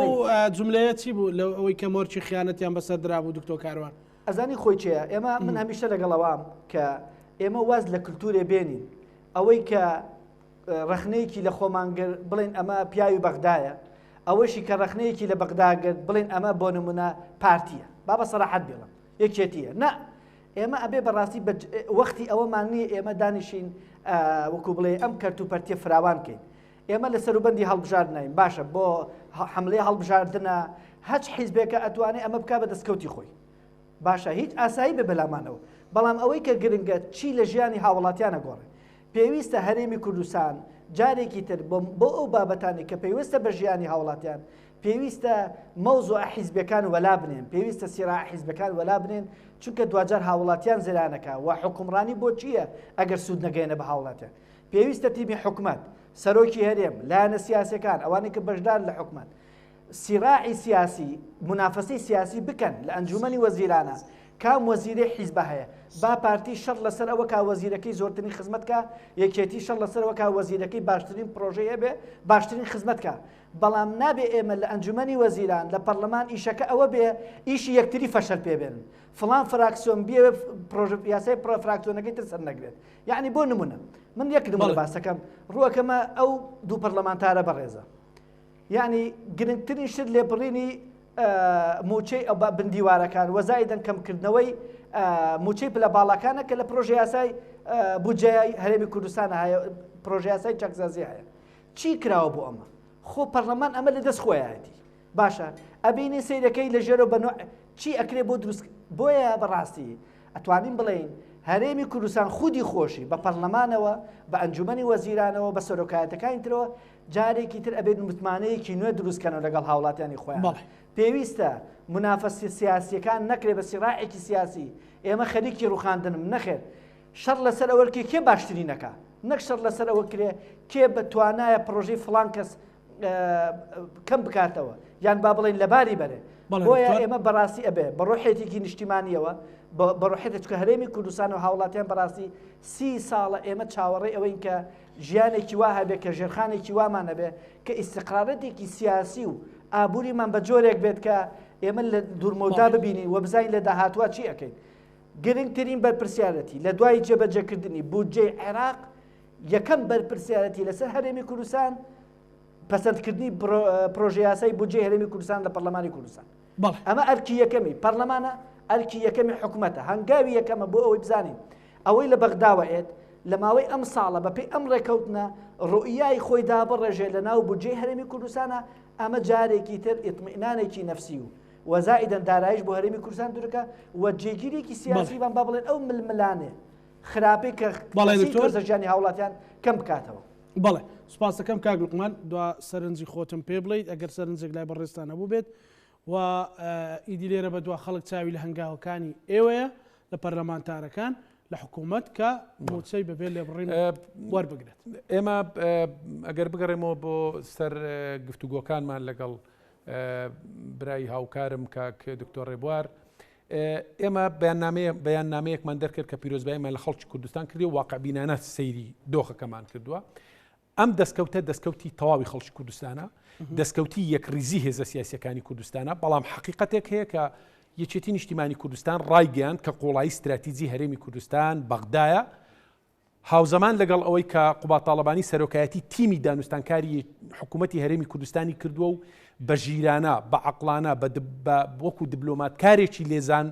جملەیە چی بوو لەو ئەوەی کە مۆرچی خیانەتیان بەسەر درابوو دکتۆر کاروان ئەزانی خۆی چەیە ئێمە من هەمیشە لەگەڵەوەم کە ئێمە واز لە کللتورێ بێنین ئەوەی کە ڕخنەیەکی لە خۆمانگر بڵێن ئەمە پیاوی بەغدایە ئەوەشی کە ڕخنەیەکی لە بەغداگرت بڵێن ئەمە بۆ نمونە پارتیە با بە سەراحەت بێڵم یەکێتیە نە ئێمە ئەبێ بەڕاستی وەختی ئەوەمان نییە ئێمە دانیشین وەکو بڵێ ئەم کەرتوپەرتیە فراوان بکەین. ئێمە لە سەروبەندی هەڵبژاردنین باشە بۆ حملەی هەڵبژاردنە هەچ حیزبێکە ئەتوانێت ئەمە بک بە دەستکەوتی خۆی باشە هیچ ئاسایی بە بەلامانەوە بەڵام ئەوەی کە گرنگە چی لە ژیانی هاوڵاتیانە گۆڕێ پێویستە هەرێمی کوردستان جارێکی تر بۆ ئەو بابەتانی کە پێویستە بە ژیانی هاوڵاتیان پێویستە مەوزوع حیزبەکان وەلا بنێن پێویستە سیراع حیزبەکان وەلا بنێن چونکە دوجار هاوڵاتیان زرانەکە و حکومڕانی بۆ چییە ئەگەر سوود نەگەێنە بە هاوڵاتیان پێویستە تیمی حکومەت سەرۆکی هەرێم لایەنە سیاسەکان ئەوانەی کە بەشدار لە حکومەت سیراعی سیاسی منافەسەی سیاسی بکەن لە ئەنجومەنی وەزیرانە کام وەزیرە حیزبە هەیە با پارتی شەڕ لەسەر ئەوە کا وەزیرەکەی زۆرترین خزمەتکە یەکێتی شەڕ لەسەر ئەوە کا وەزیرەکەی باشترین پرۆژەیە بێ باشترین خزمەتکە بەڵام نابێ ئێمە لە ئەنجومەنی وەزیران لە پەرلەمان ئیشەکە ئەوە بێ ئیشی یەکتری فەشەل پێبێنن فلان فراکسیۆن بێ یاسای فراکسیۆنەکەی تر سەر نەگرێت یعنی بۆ نمونە من یەک نمونە باسەکەم ڕووەکەمە ئەو دوو پەرلەمانتارە بەڕێزە یعنی گرنگترین شت لێبڕینی موچەی ئەو بندیوارەکان وەزایدەن کەمکردنەوەی موچەی پلە باڵەکانە کە لە پرۆژە یاسای بودجەی هەرێمی کوردستانە هەیە پرۆژە یاسای چەکزازی هەیە چی کراوە بۆ ئەمە خۆ پەرلەمان ئەمە لە دەست خۆیەتی باشە ئەبینی سیرەکەی لە ژێرە بەنوع چی ئەکرێ بۆ دروست بۆیە بەڕاستی ئەتوانین بڵێین هەرێمی کوردستان خودی خۆشی بە پەرلەمانەوە بە ئەنجومەنی وەزیرانەوە بە سەرۆکایەتەکانی ترەوە جارێکی تر ئەبێت متمانەیەکی نوێ دروستکەنەوە لەگەڵ هاوڵاتیانی خۆیان پێویستە منافەسی سیاسیەکان نەکرێ بە سیڕاعێکی سیاسی ئێمە خەریکی ڕوخاندنم نەخێت شەڕ لەسەر ئەوەرکێ کێ باشترینەکە نەک شەڕ لەسەر ئەوە کرێ کێ بەتوانایە پرۆژەی فڵان کەس کەم بکاتەوە یان با بڵێن لەباری بەرێ بۆیە ئێمە بەڕاستی ئەبێ بە ڕۆحێتێکی نیشتیمانیەوە بە ڕۆحێتە چکە هەرێمی کوردستان و هاوڵاتیان بەڕاستی 30 ساڵە ئێمە چاوەڕێی ئەوەین کە ژیانێکی وا هەبێ کە ژێرخانێکی وامانە بێ کە ئیستقرارەتێکی سیاسی و ئابووریمان بە جۆرێک بێت کە ئێمە لە دوورمەودا ببینین و بزانین لە داهاتوە چی ئەەکەین گرنگترین بەرپرسیارەتی لە دوای جێبەجێکردنی بودجەی عێراق یەکەم بەرپرسیارەتی لەسەر هەرێمی کوردستان پەسەندکردنی پرۆژه یاسای بودجەی هەرێمی کوردستان لە پەرلەمانی کوردستان ئەمە ئەرکی یەکەمی پەرلەمانە ئەرکی یەکەمی حکوومەتە هەنگاوی یەکەمە بۆ ئەوەی بزانین ئەوەی لە بەغداوە ئێت لە ماوەی ئەم ساڵە بەپێی ئەم ڕێکەوتنە ڕوئیای خۆی دابڕێژێ لە ناو بودجەی هەرێمی کوردستانە ئەمە جارێکی تر ئیطمئنانێکی نەفسی و وەزائیدەن دارایش بۆ هەرێمی کوردستان دوورەکە و جێگیرێکی سیاسیبان با بڵێن ئەو ململانێ خراپەی کە ژیانی هاوڵاتیان کەم بکاتەوە. بەڵێ سوپاس دەکەم کاک لوقمان دوا سەرنجی خۆتم پێ بڵیت ئەگەر سەرنجێک لای بەڕێستان نەبوو بێت و ئیدی لێرە بە دوا خەڵک چاوی لە هەنگاوەکانی ئێوەیە لە پەرلەمانتارەکان لە حکوومەت کە موچەی بەبێ لێ بڕین وەربگرێت. ئێمە ئەگەر بگەڕێمەوە بۆ سەر گفتوگۆکانمان لەگەڵ برای هاوکارم کاک دکتۆر ڕێبوار ئێمە بەیاننامەیەکمان دەرکرد کە پیرۆزباییمان لە خەڵکی کوردستان کردی و واقعبینانە سەیری دۆخەکەمان کردووە. ئەم دەستکەوتی تەواوی خەڵکی کوردستانە دەستکەوتی یەکریزی هێزە سیاسیەکانی کوردستانە بەڵام حقیقەتێک هەیە کە یەکێتی نیشتیمانی کوردستان ڕایگەیان کە قوڵایی استراتیجی هەرێمی کوردستان بەغدایە هاوزەمان لەگەڵ ئەوەی کە قوبات تاڵەبانی سەرۆکایەتی تیمی دانوستانکاری حکوومەتی هەرێمی کوردستانی کردووە و بە ژیرانە بە عەقڵانە بە وەکو دیبلۆماتکارێکی لێزان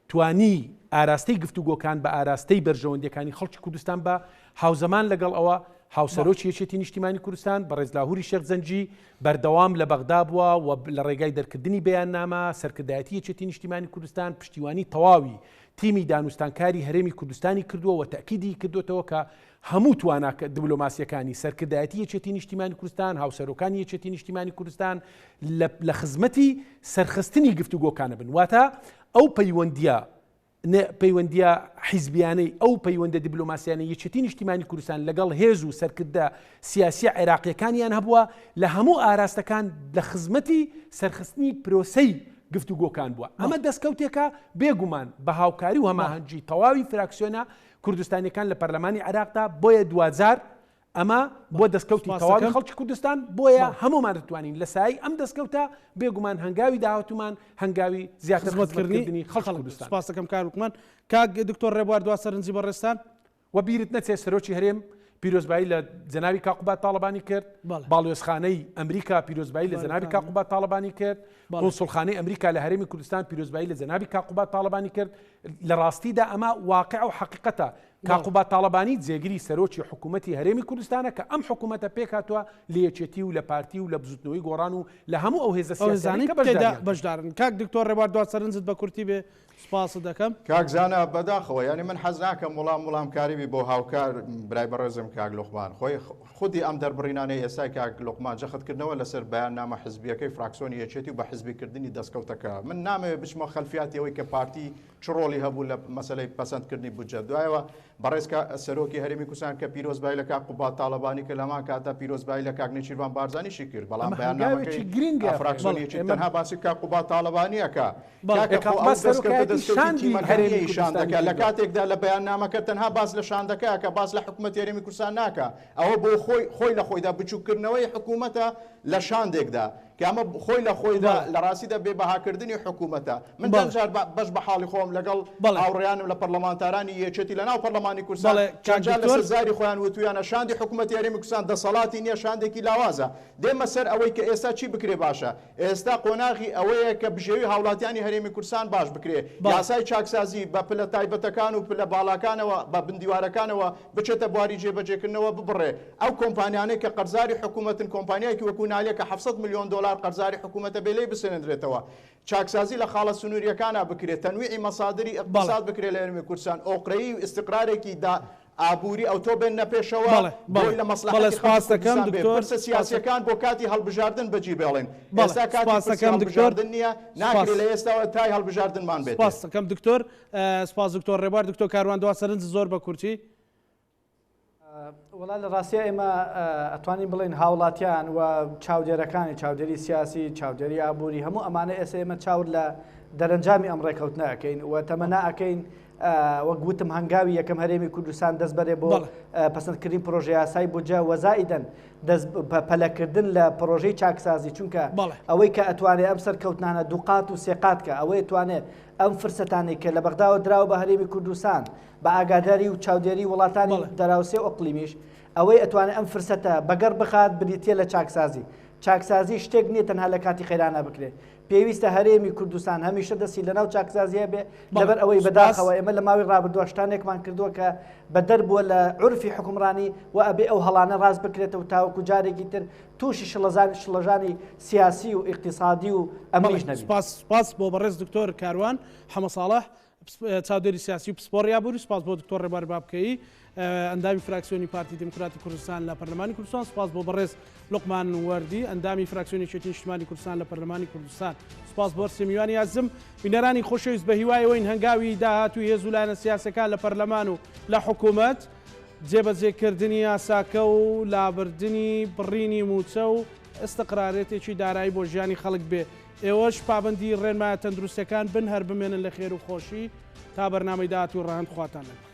توانی ئاراستەی گفتوگۆکان بە ئاراستەی بەرژەوەندەکانی خەڵکی کوردستان بە هاوزەمان لەگەڵ ئەوە هاوسەرۆکی یەکێتی نیشتیمانی کوردستان بە ڕێزلاهوری شێخ زەنجی بەردەوام لە بەغدا بووە و لە ڕێگای دەرکردنی بەیاننامە سەرکردایەتی یەکێتی نیشتیمانی کوردستان پشتیوانی تەواوی تیمی دانوستانکاری هەرێمی کوردستانی کردووە و تەکیدی کردوتەوە کە هەموو تواناکە دیبلۆماسیەکانی سەرکردایەتی یەکێتی نیشتیمانی کوردستان هاوسەرۆکانی یەکێتی نیشتیمانی کوردستان لە خزمەتی سەرخستنی گفتوگۆکانە بن واتە ئەو پەیوەندیە حیزبیانەی ئەو پەیوەندە دیبلۆماسیانە یەکێتی نیشتیمانی کوردستان لەگەڵ هێز و سەرکردە سیاسی عێراقیەکانیان هەبووە لە هەموو ئاراستەکان لە خزمەتی سەرخستنی پرۆسەی گفتوگۆکان بووە. ئەمە دەستکەوتێکە بێگومان بە هاوکاری و هەماهەنگی تەواوی فراکسیۆنە کوردستانیەکان لە پەرلەمانی عێراقدا بۆیە 2000 ئەمە بۆ دەستکەوتی تەواوی خەڵکی کوردستان بۆیە هەمومان دەتوانین لە سای ئەم دەستکەوتە بێگومان هەنگاوی داهاتومان هەنگاوی زیاتر خزمەتکردنی خەڵکی کوردستان. سپاس دەکەم کاک لوقمان. کاک دکتۆر ڕێبوار دوا سەرنجی بەڕێستان و بیرت نەچێت سەرۆکی هەرێم پیرۆزبایی لە جەنابی کاقوبات تاڵەبانی کرد باڵێۆزخانەی ئەمریکا پیرۆزبایی لە جەنابی کاقوبات تاڵەبانی کرد کۆنسوڵخانەی ئەمریکا لە هەرێمی کوردستان پیرۆزبایی لە جەنابی کاقوبات تاڵەبانی کرد لە ڕاستیدا ئەمە واقع و حقیقەتە کاقوبات تاڵەبانی جێگیری سەرۆکی حکوومەتی هەرێمی کوردستانە کە ئەم حکوومەتە پێکاتوە لە یەکێتی و لە پارتی و لە بزوتنەوەی گۆڕان و لە هەموو ئەو هێزە سیاسیانەی کە بەشدارن. کاک دکتۆر ڕێبوار دوا سەرنجت بە کورتی بێ سپاس دەکەم. کاک زانە بەداخەوە ینی من حەز ناکەم وڵامکاریبی بۆ هاوکار برای بەڕێزم کاک لوقمان خۆی خودی ئەم دەربڕینانەی ئێستای کاک لوقمان جەختکردنەوە لەسەر بەیاننامە حزبیەکەی فراکسیۆنی یەکێتی و بە حزبیکردنی دەستکەوتەکە من نامەوێت بچمە خەلفیاتی ئەوەی کە پارتی چ ڕۆڵی هەبوو لە مەسەلەی پەسەندکردنی بودجە دوایەوە بەڕێزکە سەرۆکی هەرێمی کوردستان کە پیرۆزبایی لە کاقوبات تاڵەبانی کە لەمان کاتە پیرۆزبایی لە کاک نێچیروان بارزانیشی کرد بەڵام بەیاننامەکەی گرنگە فراکسیۆنی تەنها باسی کاقوبات تاڵەبانیەکە شان دەکات لە کاتێکدا لە بەیاننامەکە تەنها باس لە شان دەکات کە باس لە حکوومەتی هەرێمی کوردستان ناکە ئەوە بۆ خۆی لە خۆیدا بچووکردنەوەی حکوومەتە لە شاندێکدا کە ئەمە خۆی لە خۆیدا لە ڕاستیدا بێبەهاکردنی حکوومەتە من دەنجار بەش بە حاڵی خۆم لەگەڵ هاوڕێیانم لە پەرلەمانتارانی یەکێتی لە ناو پەرلەمانی کوردستان چەندجار لەسەر زاری خۆیان وتویانە شاندی حکوومەتی هەرێمی کوردستان دەسەڵاتی نییە شاندێکی لاوازە دێمە سەر ئەوەی کە ئێستا چی بکرێ باشە ئێستا قۆناغی ئەوەیە کە بژێوی هاوڵاتیانی هەرێمی کوردستان باش بکرێ یاسای چاکسازی بە پلە تایبەتەکان و پلە باڵاکانەوە بە بندیوارەکانەوە بچێتە بواری جێبەجێکردنەوە ببڕێ ئەو کۆمپانیانەی کە قەرزاری حکوومەتن کۆمپانیایکی وەکو نالێ کە 700 ملیۆن دلار قەرزاری حکوومەتە بێلەی بسێنرێتەوە چاکسازی لە خاڵە سنووریەکانە بکرێت تەنویعی مەسادری اقتصاد بکرێت لە هەرێمی کوردستان ئۆقرەیی و استقرارێکی دا ئابووری ئەو تۆ بێن نەپێشەوە بۆی لە مەسلحەتی خەڵک پرسە سیاسیەکان بۆ کاتی هەڵبژاردن بەجی بێڵێن ئێستا کاتی هەڵبژاردن نییە ناکرێت لە ئێستاوە تای هەڵبژاردنمان بێت. سپاس دەکەم دکتۆر سپاس دکتۆر ڕێبوار دکتۆر کاروان دوا سەرنج زۆر بە کورتی وڵات لە ڕاستیە ئێمە ئەتوانین بڵێن هاوڵاتیان و چاودێرەکانی چاودێری سیاسی چاودێری ئابووری هەموو ئەمانە ئێستا ئێمە چاور لە دەرەنجامی ئەم ڕێکەوتنەکەین و تەمەنا ئەەکەین وەک گوتم هەنگاوی یەکەم هەرێمی کوردستان دەست بەرێ بۆ پەسەندکردنی پرۆژه یاسای بودجە وەزائیدەن پەلەکردن لە پرۆژەی چاکسازی چونکە ئەوەی کە ئەتوانێت ئەم سەرکەوتنانە دووقات و سێقات کە ئەوەی ئەتوانێت ئەم فرسەتانی کە لە بەغداوە دراوە بە هەرێمی کوردستان بە ئاگاداری و چاودێری وڵاتانی دەراوسێ ئۆقلیمیش ئەوەی ئەتوانێت ئەم فرسەتە بەگەر بخات بریتە لە چاکسازی شتێک نییە تەنها لە کاتی خێرانە بکرێت پێویستە هەرێمی کوردستان هەمیشە دەستی لەناو چاکسازیە بێ لەبەر ئەوەی بەداخەوە ئێمە لە ماوەی ڕابردووە شتانێکمان کردووە کە بەدەربووە لە عورفی حکومڕانی و ئەبێ ئەو هەڵانە ڕاست بکرێتەوە تاوەکو جارێکی تر تووشی شڵەژانی سیاسی و اقتصادی و ئەمەش نەبێت. سپاس بۆ بەڕێز دکتۆر کاروان حەمە ساڵح چاودێری سیاسی و پسپۆڕ یابووری سپاس بۆ دکتۆر ڕێبوار بابکەیی ئەندامی فراکسیۆنی پارتی دموکراتی کوردستان لە پەرلەمانی کوردستان سپاس بۆ بەڕێز لوقمان وەردی ئەندامی فراکسیۆنی یەکێتی نیشتیمانی کوردستان لە پەرلەمانی کوردستان سپاس بۆ سمیوانی ئازم بینەرانی خۆشەویست بە هیوایەوەین هەنگاوی داهاتووی هێز و لایەنە سیاسەکان لە پەرلەمان و لە حکوومەت جێبەجێکردنی یاساکە و لابردنی بڕینی موچە و ئەستەقرارێتێکی دارایی بۆ ژیانی خەڵک بێ ئێوەش پابەندی ڕێنمایە تەندروستەکان بن هەر بمێنن لە خێر و خۆشی تا بەرنامەی داهاتوی ڕەهەند خواتان لێ.